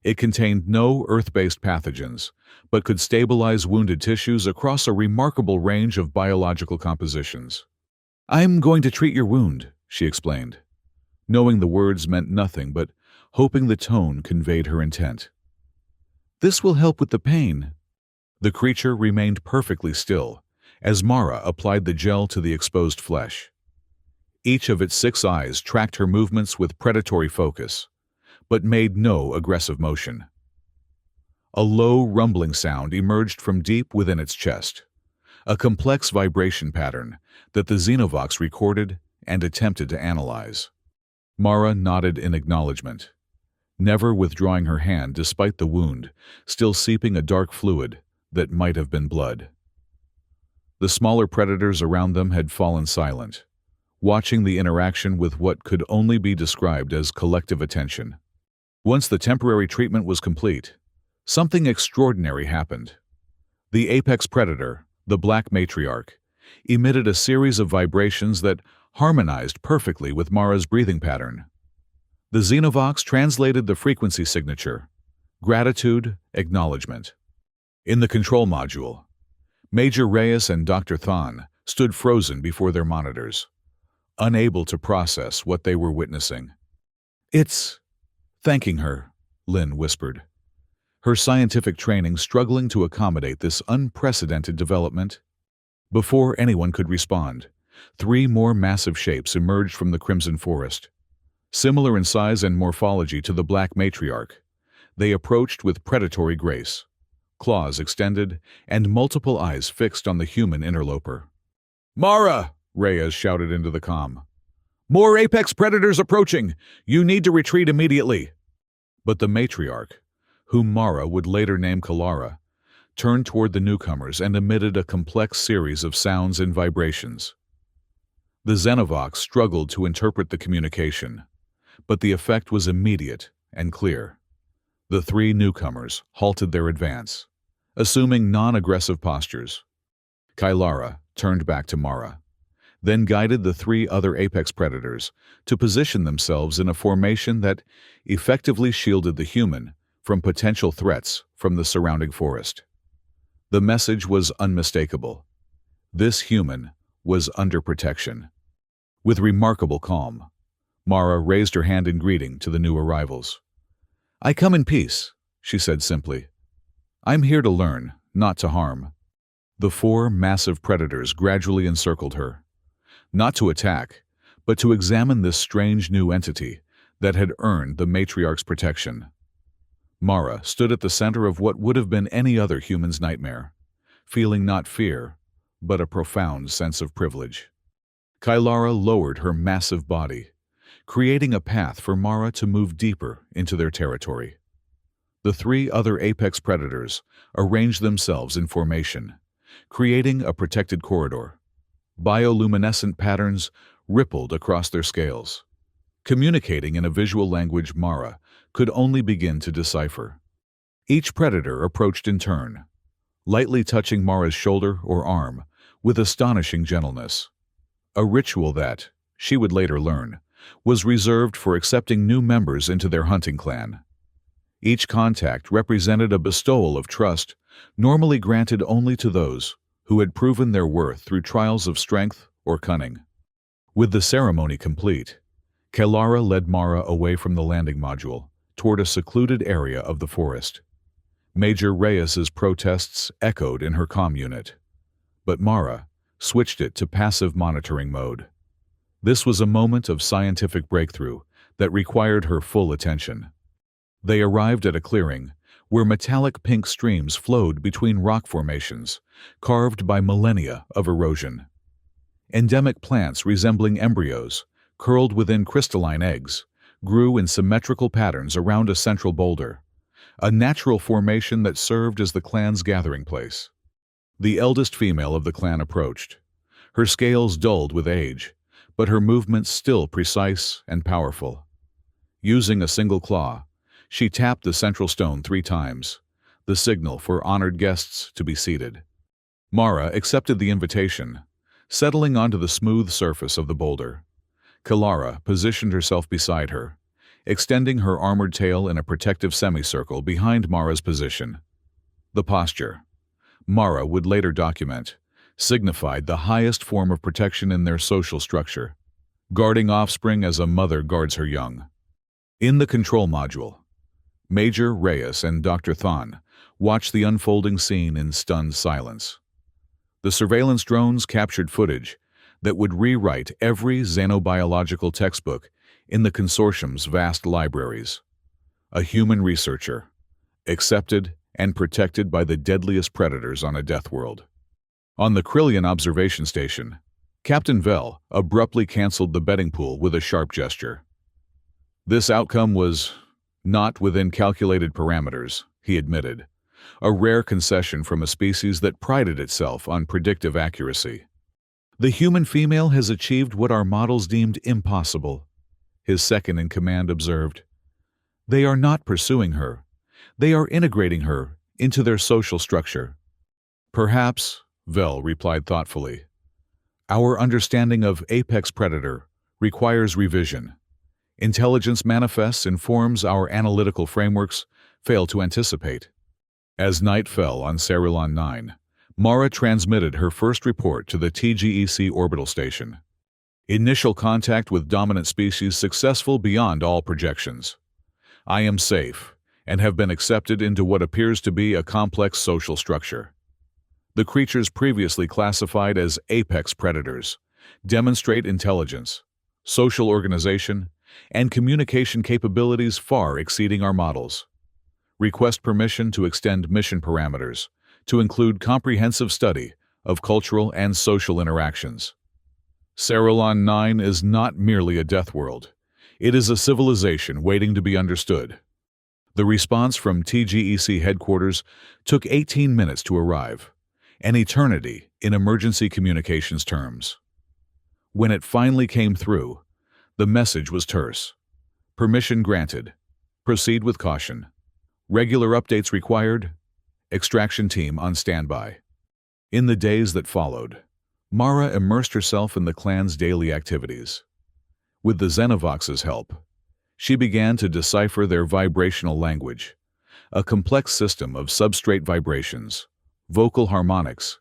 It contained no Earth-based pathogens, but could stabilize wounded tissues across a remarkable range of biological compositions. "I'm going to treat your wound," she explained. knowing the words meant nothing but hoping the tone conveyed her intent. "This will help with the pain." The creature remained perfectly still as Mara applied the gel to the exposed flesh. Each of its 6 eyes tracked her movements with predatory focus, but made no aggressive motion. A low, rumbling sound emerged from deep within its chest, a complex vibration pattern that the Xenovox recorded and attempted to analyze. Mara nodded in acknowledgement, never withdrawing her hand despite the wound still seeping a dark fluid that might have been blood. The smaller predators around them had fallen silent, watching the interaction with what could only be described as collective attention. Once the temporary treatment was complete, something extraordinary happened. The apex predator, the black matriarch, emitted a series of vibrations that harmonized perfectly with Mara's breathing pattern. The Xenovox translated the frequency signature: gratitude, acknowledgement. In the control module, Major Reyes and Dr. Thon stood frozen before their monitors, unable to process what they were witnessing. "It's thanking her," Lynn whispered, her scientific training struggling to accommodate this unprecedented development. Before anyone could respond, 3 more massive shapes emerged from the Crimson Forest. Similar in size and morphology to the Black Matriarch, they approached with predatory grace, claws extended and multiple eyes fixed on the human interloper. "Mara!" Reyes shouted into the comm. "More apex predators approaching! You need to retreat immediately!" But the matriarch, whom Mara would later name Kalara, turned toward the newcomers and emitted a complex series of sounds and vibrations. The Xenovox struggled to interpret the communication, but the effect was immediate and clear. The 3 newcomers halted their advance, assuming non-aggressive postures. Kylara turned back to Mara, then guided the 3 other apex predators to position themselves in a formation that effectively shielded the human from potential threats from the surrounding forest. The message was unmistakable. This human was under protection. With remarkable calm, Mara raised her hand in greeting to the new arrivals. "I come in peace," she said simply. "I'm here to learn, not to harm." The 4 massive predators gradually encircled her, not to attack, but to examine this strange new entity that had earned the matriarch's protection. Mara stood at the center of what would have been any other human's nightmare, feeling not fear, but a profound sense of privilege. Kylara lowered her massive body, creating a path for Mara to move deeper into their territory. The 3 other apex predators arranged themselves in formation, creating a protected corridor. Bioluminescent patterns rippled across their scales, communicating in a visual language Mara could only begin to decipher. Each predator approached in turn, lightly touching Mara's shoulder or arm with astonishing gentleness. A ritual that, she would later learn, was reserved for accepting new members into their hunting clan. Each contact represented a bestowal of trust normally granted only to those who had proven their worth through trials of strength or cunning. With the ceremony complete, Kalara led Mara away from the landing module toward a secluded area of the forest. Major Reyes's protests echoed in her comm unit, but Mara switched it to passive monitoring mode. This was a moment of scientific breakthrough that required her full attention. They arrived at a clearing where metallic pink streams flowed between rock formations carved by millennia of erosion. Endemic plants resembling embryos, curled within crystalline eggs, grew in symmetrical patterns around a central boulder, a natural formation that served as the clan's gathering place. The eldest female of the clan approached, her scales dulled with age, but her movements still precise and powerful. Using a single claw, she tapped the central stone 3 times, the signal for honored guests to be seated. Mara accepted the invitation, settling onto the smooth surface of the boulder. Kalara positioned herself beside her, extending her armored tail in a protective semicircle behind Mara's position. The posture, Mara would later document, signified the highest form of protection in their social structure. guarding offspring as a mother guards her young. In the control module, Major Reyes and Dr. Thon watched the unfolding scene in stunned silence. The surveillance drones captured footage that would rewrite every xenobiological textbook in the consortium's vast libraries. A human researcher, accepted and protected by the deadliest predators on a death world. On the Krillian observation station, Captain Vell abruptly canceled the betting pool with a sharp gesture. This outcome was not within calculated parameters, he admitted, a rare concession from a species that prided itself on predictive accuracy. The human female has achieved what our models deemed impossible, his second-in-command observed. They are not pursuing her. They are integrating her into their social structure. Perhaps, Vell replied thoughtfully, our understanding of apex predator requires revision. Intelligence manifests and forms our analytical frameworks fail to anticipate. As night fell on Cerulean 9, Mara transmitted her first report to the TGEC orbital station. Initial contact with dominant species successful beyond all projections. I am safe and have been accepted into what appears to be a complex social structure. The creatures previously classified as apex predators demonstrate intelligence, social organization, and communication capabilities far exceeding our models. Request permission to extend mission parameters to include comprehensive study of cultural and social interactions. Cerulean 9 is not merely a death world. It is a civilization waiting to be understood. The response from TGEC headquarters took 18 minutes to arrive, an eternity in emergency communications terms. When it finally came through, the message was terse. Permission granted. Proceed with caution. Regular updates required. Extraction team on standby. In the days that followed, Mara immersed herself in the clan's daily activities. With the Xenovox's help, she began to decipher their vibrational language, a complex system of substrate vibrations, vocal harmonics,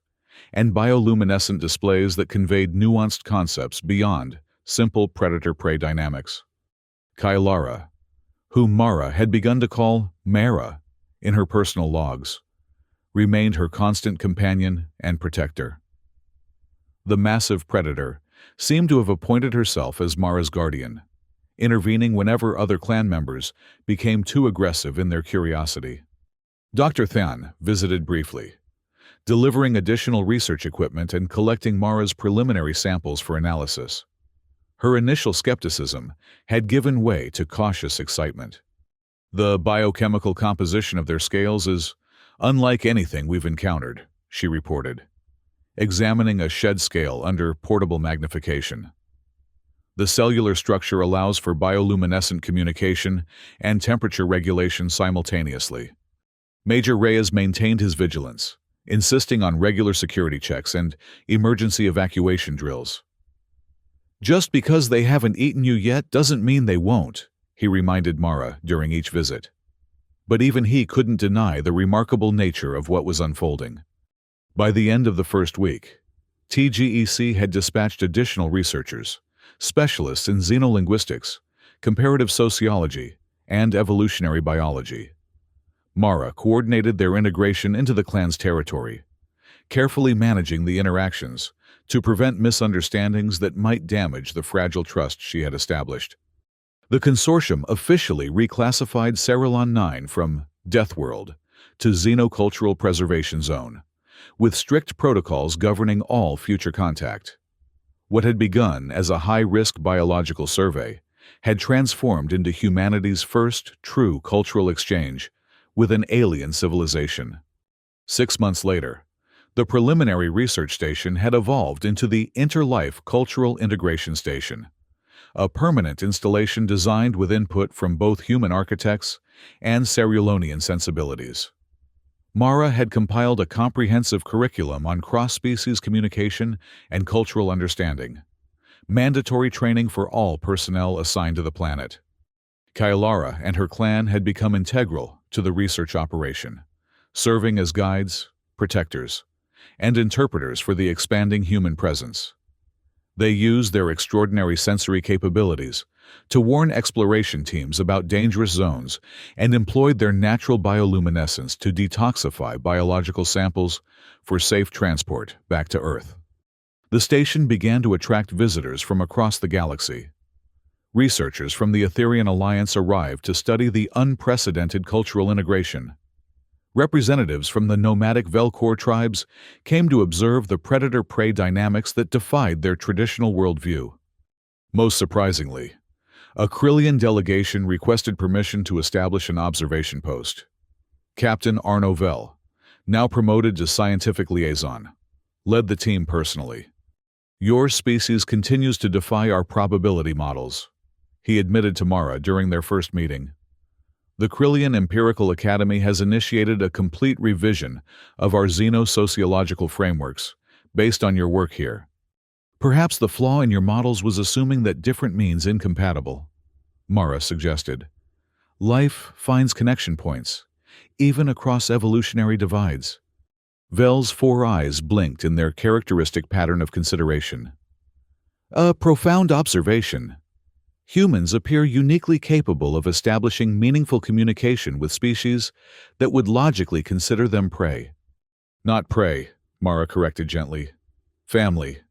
and bioluminescent displays that conveyed nuanced concepts beyond simple predator-prey dynamics. Kailara, whom Mara had begun to call Mara in her personal logs, remained her constant companion and protector. The massive predator seemed to have appointed herself as Mara's guardian, intervening whenever other clan members became too aggressive in their curiosity. Dr. Than visited briefly, delivering additional research equipment and collecting Mara's preliminary samples for analysis. Her initial skepticism had given way to cautious excitement. The biochemical composition of their scales is unlike anything we've encountered, she reported, examining a shed scale under portable magnification. The cellular structure allows for bioluminescent communication and temperature regulation simultaneously. Major Reyes maintained his vigilance, insisting on regular security checks and emergency evacuation drills. Just because they haven't eaten you yet doesn't mean they won't, he reminded Mara during each visit. But even he couldn't deny the remarkable nature of what was unfolding. By the end of the first week, TGEC had dispatched additional researchers, specialists in xenolinguistics, comparative sociology, and evolutionary biology. Mara coordinated their integration into the clan's territory, carefully managing the interactions to prevent misunderstandings that might damage the fragile trust she had established. The consortium officially reclassified Cerulean 9 from Death World to Xenocultural Preservation Zone, with strict protocols governing all future contact. What had begun as a high-risk biological survey had transformed into humanity's first true cultural exchange with an alien civilization. 6 months later, the preliminary research station had evolved into the Interlife Cultural Integration Station, a permanent installation designed with input from both human architects and Cerulonian sensibilities. Mara had compiled a comprehensive curriculum on cross-species communication and cultural understanding, mandatory training for all personnel assigned to the planet. Kailara and her clan had become integral to the research operation, serving as guides, protectors, and interpreters for the expanding human presence. They use their extraordinary sensory capabilities to warn exploration teams about dangerous zones and employed their natural bioluminescence to detoxify biological samples for safe transport back to Earth. The station began to attract visitors from across the galaxy. Researchers from the Etherian Alliance arrived to study the unprecedented cultural integration. Representatives from the nomadic Velcor tribes came to observe the predator-prey dynamics that defied their traditional worldview. Most surprisingly, a Krillian delegation requested permission to establish an observation post. Captain Arno Vel, now promoted to scientific liaison, led the team personally. "Your species continues to defy our probability models," he admitted to Mara during their first meeting. "The Krillian Empirical Academy has initiated a complete revision of our xenosociological frameworks based on your work here. Perhaps the flaw in your models was assuming that different means incompatible," Mara suggested. "Life finds connection points, even across evolutionary divides." Vel's 4 eyes blinked in their characteristic pattern of consideration. "A profound observation. Humans appear uniquely capable of establishing meaningful communication with species that would logically consider them prey." "Not prey," Mara corrected gently. "Family."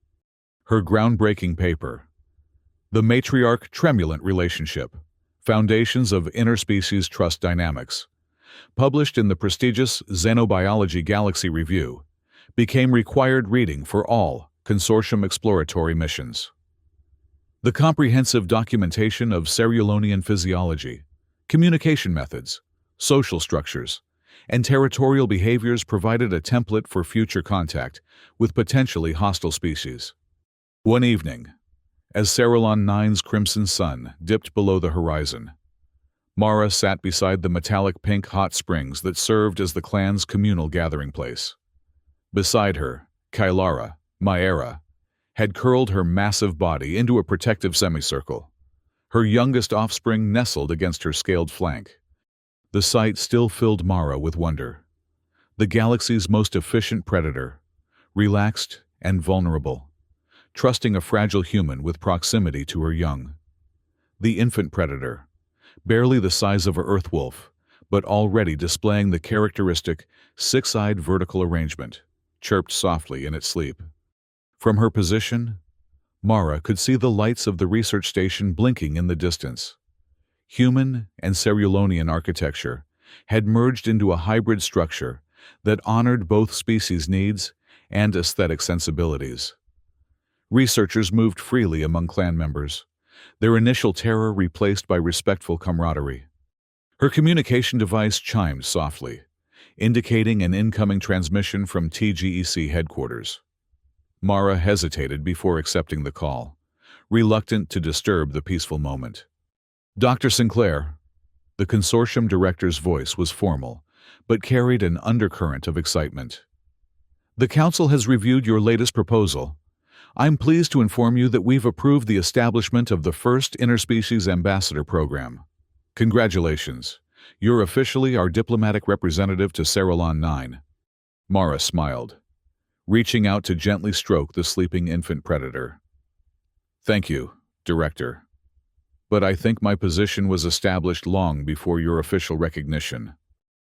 Her groundbreaking paper, "The Matriarch-Tremulant Relationship: Foundations of Interspecies Trust Dynamics," published in the prestigious Xenobiology Galaxy Review, became required reading for all consortium exploratory missions. The comprehensive documentation of Cellulonian physiology, communication methods, social structures, and territorial behaviors provided a template for future contact with potentially hostile species. One evening, as Cerulean 9's crimson sun dipped below the horizon, Mara sat beside the metallic pink hot springs that served as the clan's communal gathering place. Beside her, Kailara, Maera, had curled her massive body into a protective semicircle. Her youngest offspring nestled against her scaled flank. The sight still filled Mara with wonder. The galaxy's most efficient predator, relaxed and vulnerable, trusting a fragile human with proximity to her young. The infant predator, barely the size of an earth wolf, but already displaying the characteristic six-eyed vertical arrangement, chirped softly in its sleep. From her position, Mara could see the lights of the research station blinking in the distance. Human and Cellulonian architecture had merged into a hybrid structure that honored both species' needs and aesthetic sensibilities. Researchers moved freely among clan members, their initial terror replaced by respectful camaraderie. Her communication device chimed softly, indicating an incoming transmission from TGEC headquarters. Mara hesitated before accepting the call, reluctant to disturb the peaceful moment. "Dr. Sinclair," the consortium director's voice was formal, but carried an undercurrent of excitement. "The Council has reviewed your latest proposal. I'm pleased to inform you that we've approved the establishment of the first Interspecies Ambassador Program. Congratulations. You're officially our diplomatic representative to Cerulean 9. Mara smiled, reaching out to gently stroke the sleeping infant predator. "Thank you, Director. But I think my position was established long before your official recognition."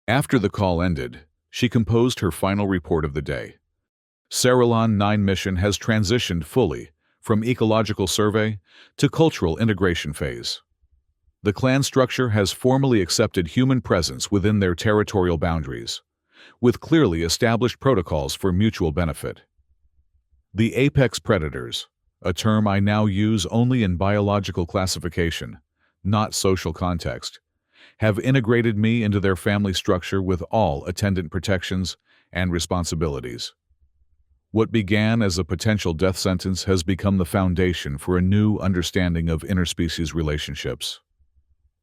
After the call ended, she composed her final report of the day. Cerulean 9 mission has transitioned fully from ecological survey to cultural integration phase. The clan structure has formally accepted human presence within their territorial boundaries, with clearly established protocols for mutual benefit. The apex predators, a term I now use only in biological classification, not social context, have integrated me into their family structure with all attendant protections and responsibilities. What began as a potential death sentence has become the foundation for a new understanding of interspecies relationships.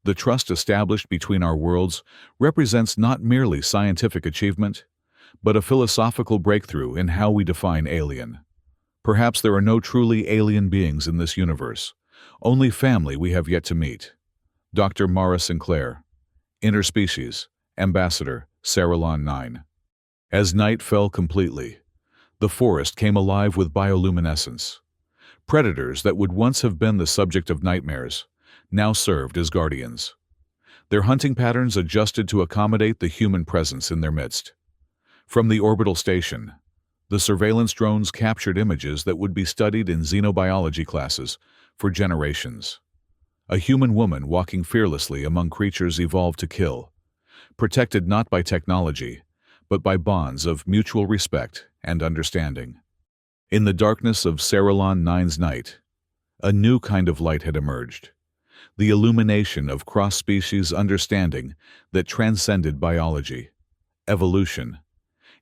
The trust established between our worlds represents not merely scientific achievement, but a philosophical breakthrough in how we define alien. Perhaps there are no truly alien beings in this universe, only family we have yet to meet. Dr. Mara Sinclair, Interspecies, Ambassador, Cerulean 9. As night fell completely, the forest came alive with bioluminescence. Predators that would once have been the subject of nightmares now served as guardians. Their hunting patterns adjusted to accommodate the human presence in their midst. From the orbital station, the surveillance drones captured images that would be studied in xenobiology classes for generations. A human woman walking fearlessly among creatures evolved to kill, protected not by technology, but by bonds of mutual respect and understanding. In the darkness of Sarilon 9's night, a new kind of light had emerged, the illumination of cross-species understanding that transcended biology, evolution,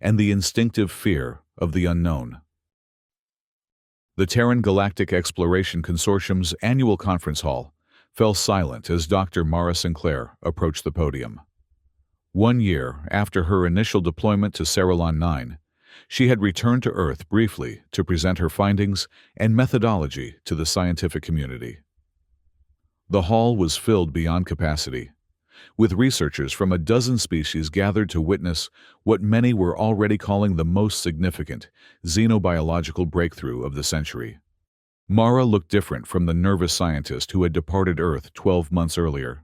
and the instinctive fear of the unknown. The Terran Galactic Exploration Consortium's annual conference hall fell silent as Dr. Mara Sinclair approached the podium. 1 year after her initial deployment to Sarilon 9, she had returned to Earth briefly to present her findings and methodology to the scientific community. The hall was filled beyond capacity, with researchers from a dozen species gathered to witness what many were already calling the most significant xenobiological breakthrough of the century. Mara looked different from the nervous scientist who had departed Earth 12 months earlier.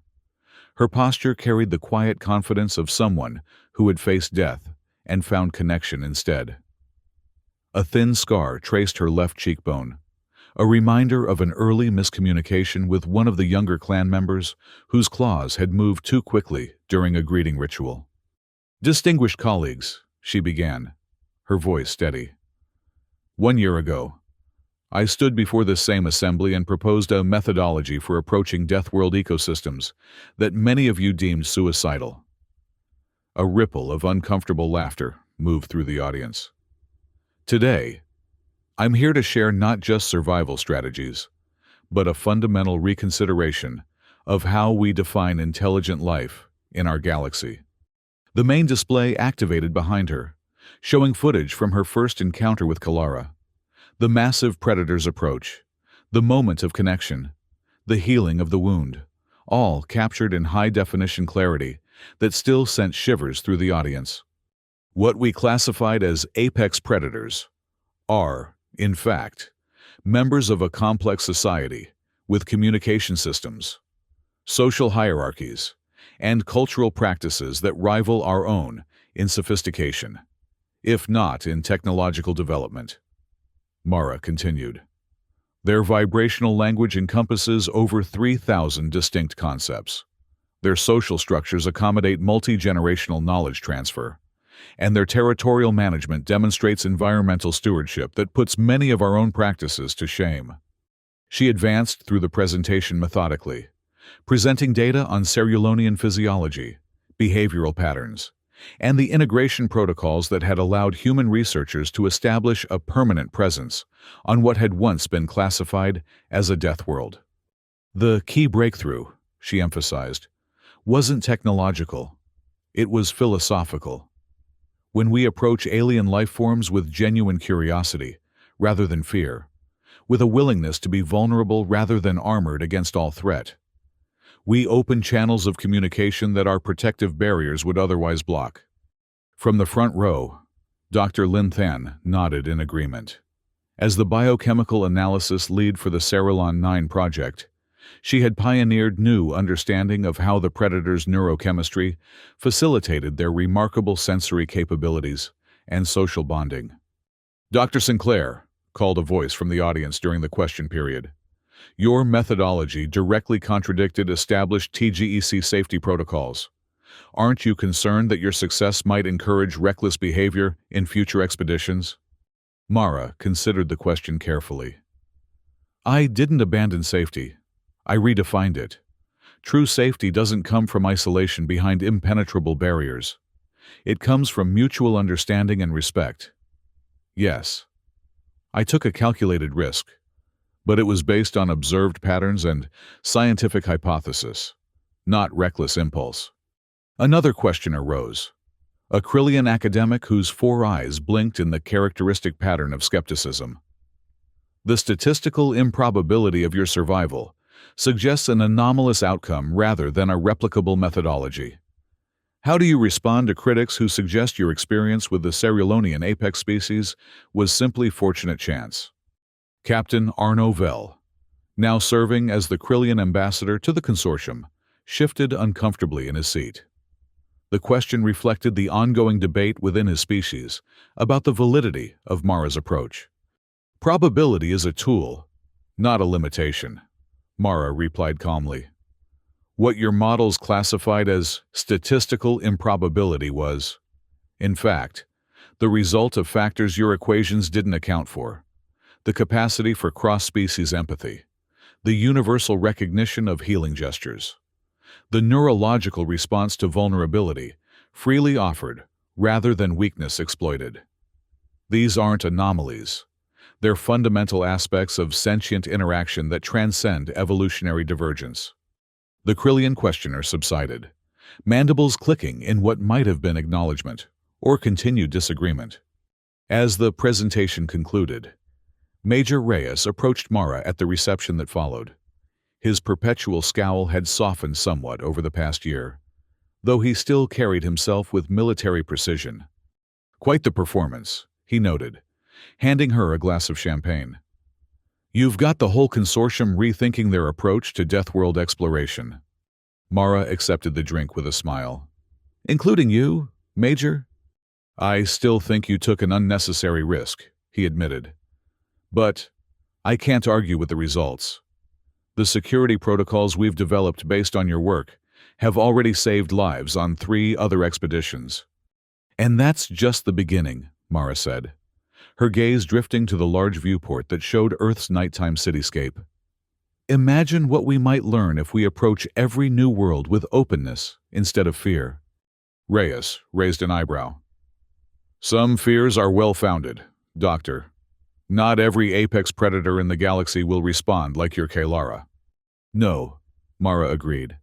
Her posture carried the quiet confidence of someone who had faced death and found connection instead. A thin scar traced her left cheekbone, a reminder of an early miscommunication with one of the younger clan members whose claws had moved too quickly during a greeting ritual. "Distinguished colleagues," she began, her voice steady. "1 year ago, I stood before this same assembly and proposed a methodology for approaching Deathworld ecosystems that many of you deemed suicidal." A ripple of uncomfortable laughter moved through the audience. "Today, I'm here to share not just survival strategies, but a fundamental reconsideration of how we define intelligent life in our galaxy." The main display activated behind her, showing footage from her first encounter with Kalara. The massive predator's approach, the moment of connection, the healing of the wound, all captured in high-definition clarity that still sent shivers through the audience. What we classified as apex predators are, in fact, members of a complex society with communication systems, social hierarchies, and cultural practices that rival our own in sophistication, if not in technological development. Mara continued. Their vibrational language encompasses over 3,000 distinct concepts. Their social structures accommodate multi-generational knowledge transfer, and their territorial management demonstrates environmental stewardship that puts many of our own practices to shame. She advanced through the presentation methodically, presenting data on Cerulonian physiology, behavioral patterns, and the integration protocols that had allowed human researchers to establish a permanent presence on what had once been classified as a death world. The key breakthrough, she emphasized, wasn't technological, it was philosophical. When we approach alien life forms with genuine curiosity, rather than fear, with a willingness to be vulnerable rather than armored against all threat, we open channels of communication that our protective barriers would otherwise block. From the front row, Dr. Lin Than nodded in agreement. As the biochemical analysis lead for the Sarilon 9 project, she had pioneered new understanding of how the predator's neurochemistry facilitated their remarkable sensory capabilities and social bonding. "Dr. Sinclair," called a voice from the audience during the question period, "your methodology directly contradicted established TGEC safety protocols. Aren't you concerned that your success might encourage reckless behavior in future expeditions?" Mara considered the question carefully. "I didn't abandon safety. I redefined it. True safety doesn't come from isolation behind impenetrable barriers. It comes from mutual understanding and respect. Yes, I took a calculated risk, but it was based on observed patterns and scientific hypothesis, not reckless impulse." Another question arose, a Krillian academic whose 4 eyes blinked in the characteristic pattern of skepticism. "The statistical improbability of your survival suggests an anomalous outcome rather than a replicable methodology. How do you respond to critics who suggest your experience with the Cerulonian apex species was simply fortunate chance?" Captain Arno Vell, now serving as the Krillian ambassador to the consortium, shifted uncomfortably in his seat. The question reflected the ongoing debate within his species about the validity of Mara's approach. Probability is a tool, not a limitation, Mara replied calmly. What your models classified as statistical improbability was, in fact, the result of factors your equations didn't account for: the capacity for cross-species empathy, the universal recognition of healing gestures, the neurological response to vulnerability, freely offered rather than weakness exploited. These aren't anomalies. They're fundamental aspects of sentient interaction that transcend evolutionary divergence. The Krillian questioner subsided, mandibles clicking in what might have been acknowledgement or continued disagreement. As the presentation concluded, Major Reyes approached Mara at the reception that followed. His perpetual scowl had softened somewhat over the past year, though he still carried himself with military precision. Quite the performance, he noted, handing her a glass of champagne. You've got the whole consortium rethinking their approach to Deathworld exploration. Mara accepted the drink with a smile. Including you, Major? I still think you took an unnecessary risk, he admitted. But I can't argue with the results. The security protocols we've developed based on your work have already saved lives on 3 other expeditions. And that's just the beginning, Mara said, her gaze drifting to the large viewport that showed Earth's nighttime cityscape. Imagine what we might learn if we approach every new world with openness instead of fear. Reyes raised an eyebrow. Some fears are well-founded, Doctor. Not every apex predator in the galaxy will respond like your Kalara. No, Mara agreed.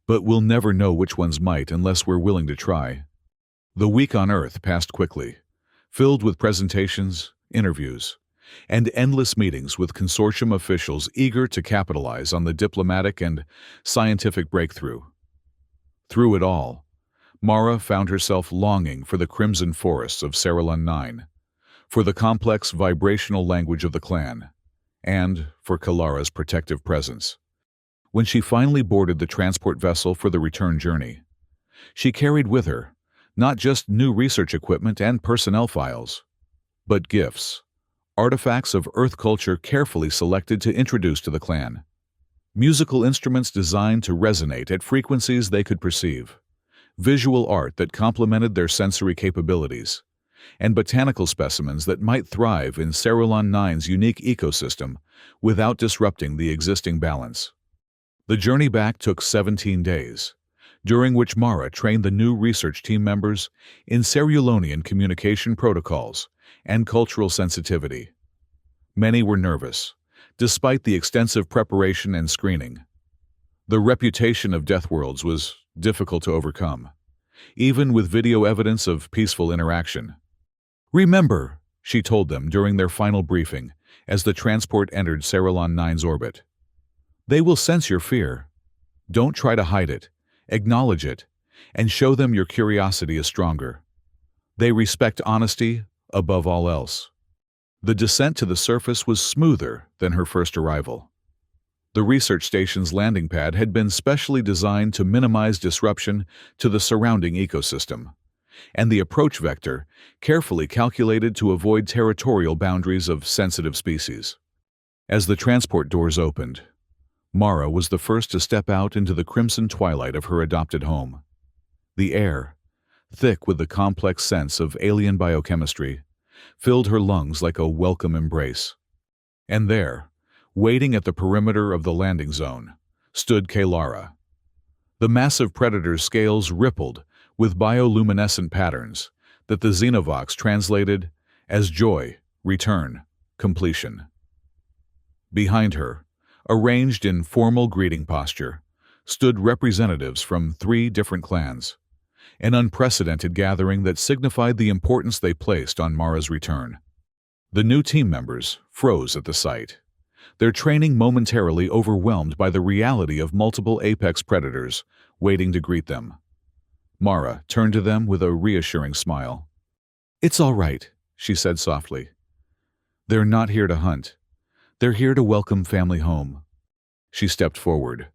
But we'll never know which ones might unless we're willing to try. The week on Earth passed quickly, filled with presentations, interviews, and endless meetings with consortium officials eager to capitalize on the diplomatic and scientific breakthrough. Through it all, Mara found herself longing for the crimson forests of Sarilon 9, for the complex vibrational language of the clan, and for Kalara's protective presence. When she finally boarded the transport vessel for the return journey, she carried with her not just new research equipment and personnel files, but gifts, artifacts of Earth culture carefully selected to introduce to the clan. Musical instruments designed to resonate at frequencies they could perceive, visual art that complemented their sensory capabilities, and botanical specimens that might thrive in Sarilon 9's unique ecosystem without disrupting the existing balance. The journey back took 17 days, during which Mara trained the new research team members in Cerulean communication protocols and cultural sensitivity. Many were nervous, despite the extensive preparation and screening. The reputation of Deathworlds was difficult to overcome, even with video evidence of peaceful interaction. Remember, she told them during their final briefing as the transport entered Sarilon 9's orbit. They will sense your fear. Don't try to hide it. Acknowledge it, and show them your curiosity is stronger. They respect honesty above all else. The descent to the surface was smoother than her first arrival. The research station's landing pad had been specially designed to minimize disruption to the surrounding ecosystem, and the approach vector carefully calculated to avoid territorial boundaries of sensitive species. As the transport doors opened, Mara was the first to step out into the crimson twilight of her adopted home. The air, thick with the complex sense of alien biochemistry, filled her lungs like a welcome embrace. And there, waiting at the perimeter of the landing zone, stood Kalara. The massive predator's scales rippled with bioluminescent patterns that the Xenovox translated as joy, return, completion. Behind her, arranged in formal greeting posture, stood representatives from 3 different clans, an unprecedented gathering that signified the importance they placed on Mara's return. The new team members froze at the sight, their training momentarily overwhelmed by the reality of multiple apex predators waiting to greet them. Mara turned to them with a reassuring smile. "It's all right," she said softly. "They're not here to hunt. They're here to welcome family home. She stepped forward,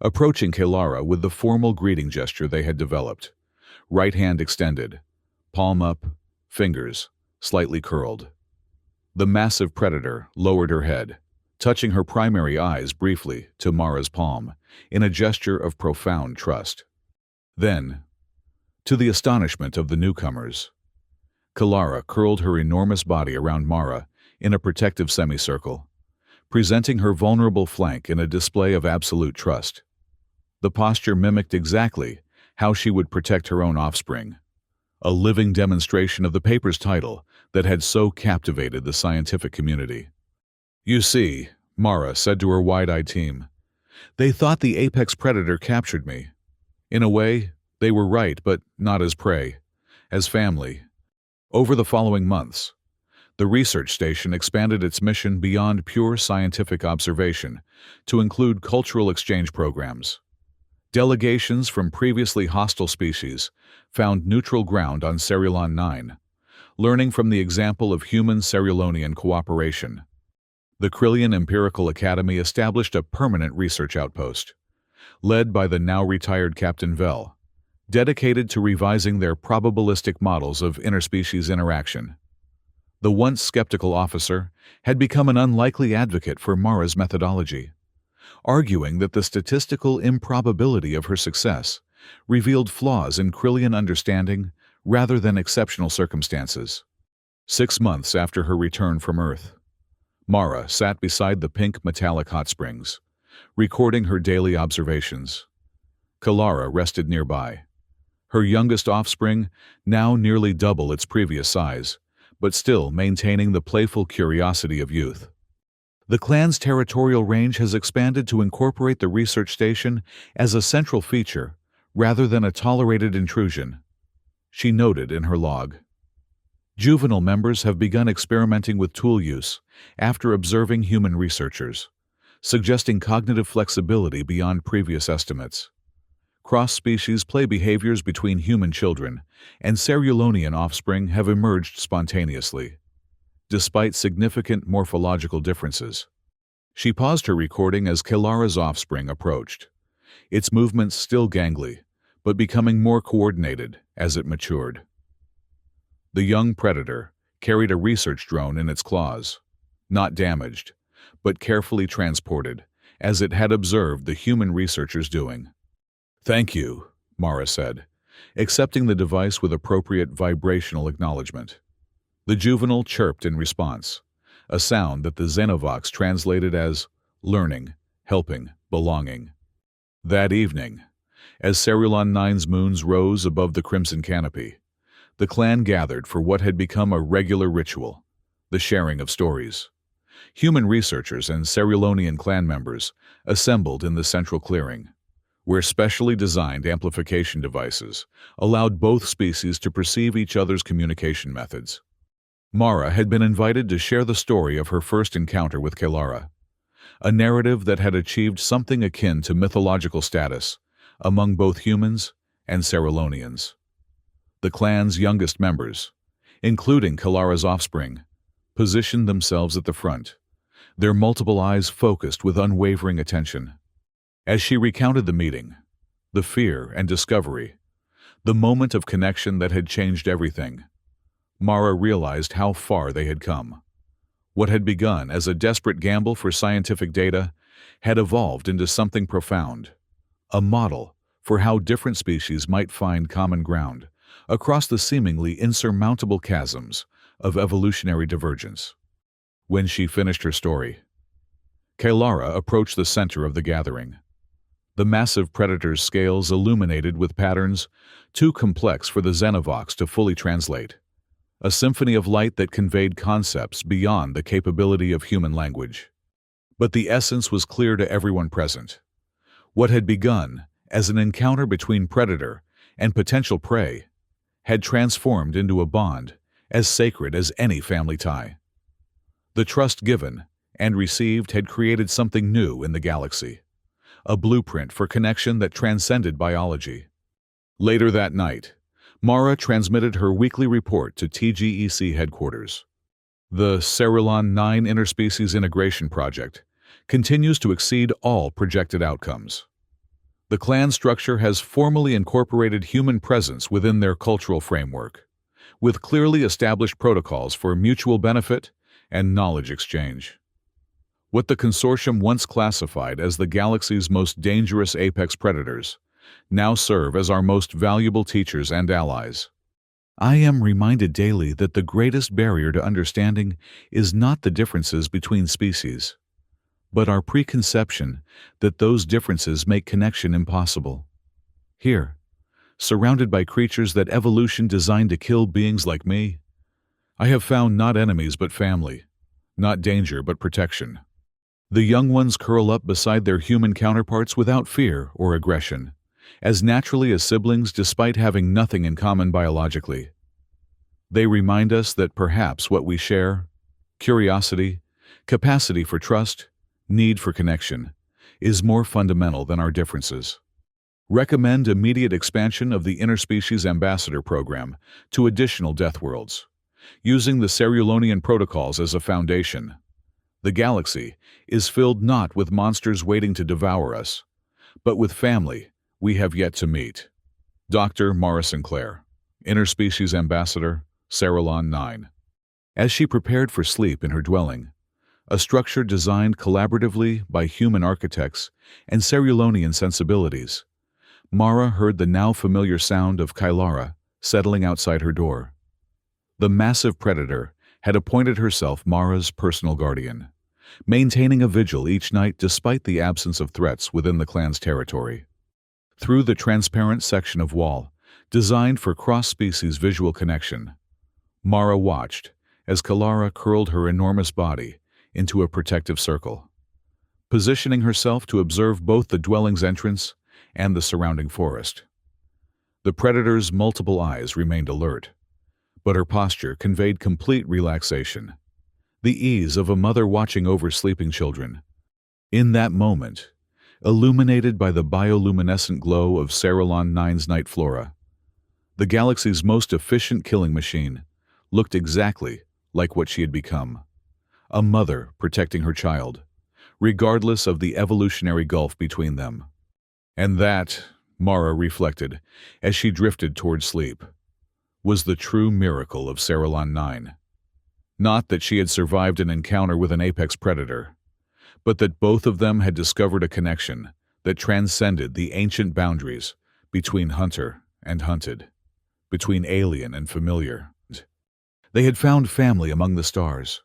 approaching Kelara with the formal greeting gesture they had developed. Right hand extended, palm up, fingers slightly curled. The massive predator lowered her head, touching her primary eyes briefly to Mara's palm in a gesture of profound trust. Then, to the astonishment of the newcomers, Kelara curled her enormous body around Mara in a protective semicircle, presenting her vulnerable flank in a display of absolute trust. The posture mimicked exactly how she would protect her own offspring, a living demonstration of the paper's title that had so captivated the scientific community. "You see," Mara said to her wide-eyed team, "they thought the apex predator captured me. In a way, they were right, but not as prey, as family." Over the following months, the research station expanded its mission beyond pure scientific observation to include cultural exchange programs. Delegations from previously hostile species found neutral ground on Cerulon 9, learning from the example of human-Cerulonian cooperation. The Krillian Empirical Academy established a permanent research outpost, led by the now-retired Captain Vell, dedicated to revising their probabilistic models of interspecies interaction. The once skeptical officer had become an unlikely advocate for Mara's methodology, arguing that the statistical improbability of her success revealed flaws in Krillian understanding rather than exceptional circumstances. 6 months after her return from Earth, Mara sat beside the pink metallic hot springs, recording her daily observations. Kelara rested nearby, her youngest offspring now nearly double its previous size, but still maintaining the playful curiosity of youth. The clan's territorial range has expanded to incorporate the research station as a central feature rather than a tolerated intrusion, she noted in her log. Juvenile members have begun experimenting with tool use after observing human researchers, suggesting cognitive flexibility beyond previous estimates. Cross-species play behaviors between human children and Cerulonian offspring have emerged spontaneously, despite significant morphological differences. She paused her recording as Kelara's offspring approached, its movements still gangly, but becoming more coordinated as it matured. The young predator carried a research drone in its claws, not damaged, but carefully transported, as it had observed the human researchers doing. "Thank you," Mara said, accepting the device with appropriate vibrational acknowledgement. The juvenile chirped in response, a sound that the Xenovox translated as learning, helping, belonging. That evening, as Cerulon 9's moons rose above the crimson canopy, the clan gathered for what had become a regular ritual, the sharing of stories. Human researchers and Cerulonian clan members assembled in the central clearing, where specially designed amplification devices allowed both species to perceive each other's communication methods. Mara had been invited to share the story of her first encounter with Kelara, a narrative that had achieved something akin to mythological status among both humans and Cerulonians. The clan's youngest members, including Kelara's offspring, positioned themselves at the front, their multiple eyes focused with unwavering attention. As she recounted the meeting, the fear and discovery, the moment of connection that had changed everything, Mara realized how far they had come. What had begun as a desperate gamble for scientific data had evolved into something profound, a model for how different species might find common ground across the seemingly insurmountable chasms of evolutionary divergence. When she finished her story, Kelara approached the center of the gathering, the massive predator's scales illuminated with patterns too complex for the Xenovox to fully translate, a symphony of light that conveyed concepts beyond the capability of human language. But the essence was clear to everyone present. What had begun as an encounter between predator and potential prey had transformed into a bond as sacred as any family tie. The trust given and received had created something new in the galaxy, a blueprint for connection that transcended biology. Later that night, Mara transmitted her weekly report to TGEC headquarters. The Cerilon 9 Interspecies Integration Project continues to exceed all projected outcomes. The clan structure has formally incorporated human presence within their cultural framework, with clearly established protocols for mutual benefit and knowledge exchange. What the consortium once classified as the galaxy's most dangerous apex predators now serve as our most valuable teachers and allies. I am reminded daily that the greatest barrier to understanding is not the differences between species, but our preconception that those differences make connection impossible. Here, surrounded by creatures that evolution designed to kill beings like me, I have found not enemies but family, not danger but protection. The young ones curl up beside their human counterparts without fear or aggression, as naturally as siblings despite having nothing in common biologically. They remind us that perhaps what we share, curiosity, capacity for trust, need for connection, is more fundamental than our differences. Recommend immediate expansion of the Interspecies Ambassador Program to additional death worlds, using the Cerulonian protocols as a foundation. The galaxy is filled not with monsters waiting to devour us, but with family we have yet to meet. Dr. Mara Sinclair, Interspecies Ambassador, Cerilon 9. As she prepared for sleep in her dwelling, a structure designed collaboratively by human architects and Cerulonian sensibilities, Mara heard the now familiar sound of Kylara settling outside her door. The massive predator had appointed herself Mara's personal guardian, maintaining a vigil each night despite the absence of threats within the clan's territory. Through the transparent section of wall, designed for cross-species visual connection, Mara watched as Kylara curled her enormous body into a protective circle, positioning herself to observe both the dwelling's entrance and the surrounding forest. The predator's multiple eyes remained alert, but her posture conveyed complete relaxation, the ease of a mother watching over sleeping children. In that moment, illuminated by the bioluminescent glow of Cerilon 9's night flora, the galaxy's most efficient killing machine looked exactly like what she had become, a mother protecting her child, regardless of the evolutionary gulf between them. And that, Mara reflected as she drifted toward sleep, was the true miracle of Cerilon 9. Not that she had survived an encounter with an apex predator, but that both of them had discovered a connection that transcended the ancient boundaries between hunter and hunted, between alien and familiar. They had found family among the stars,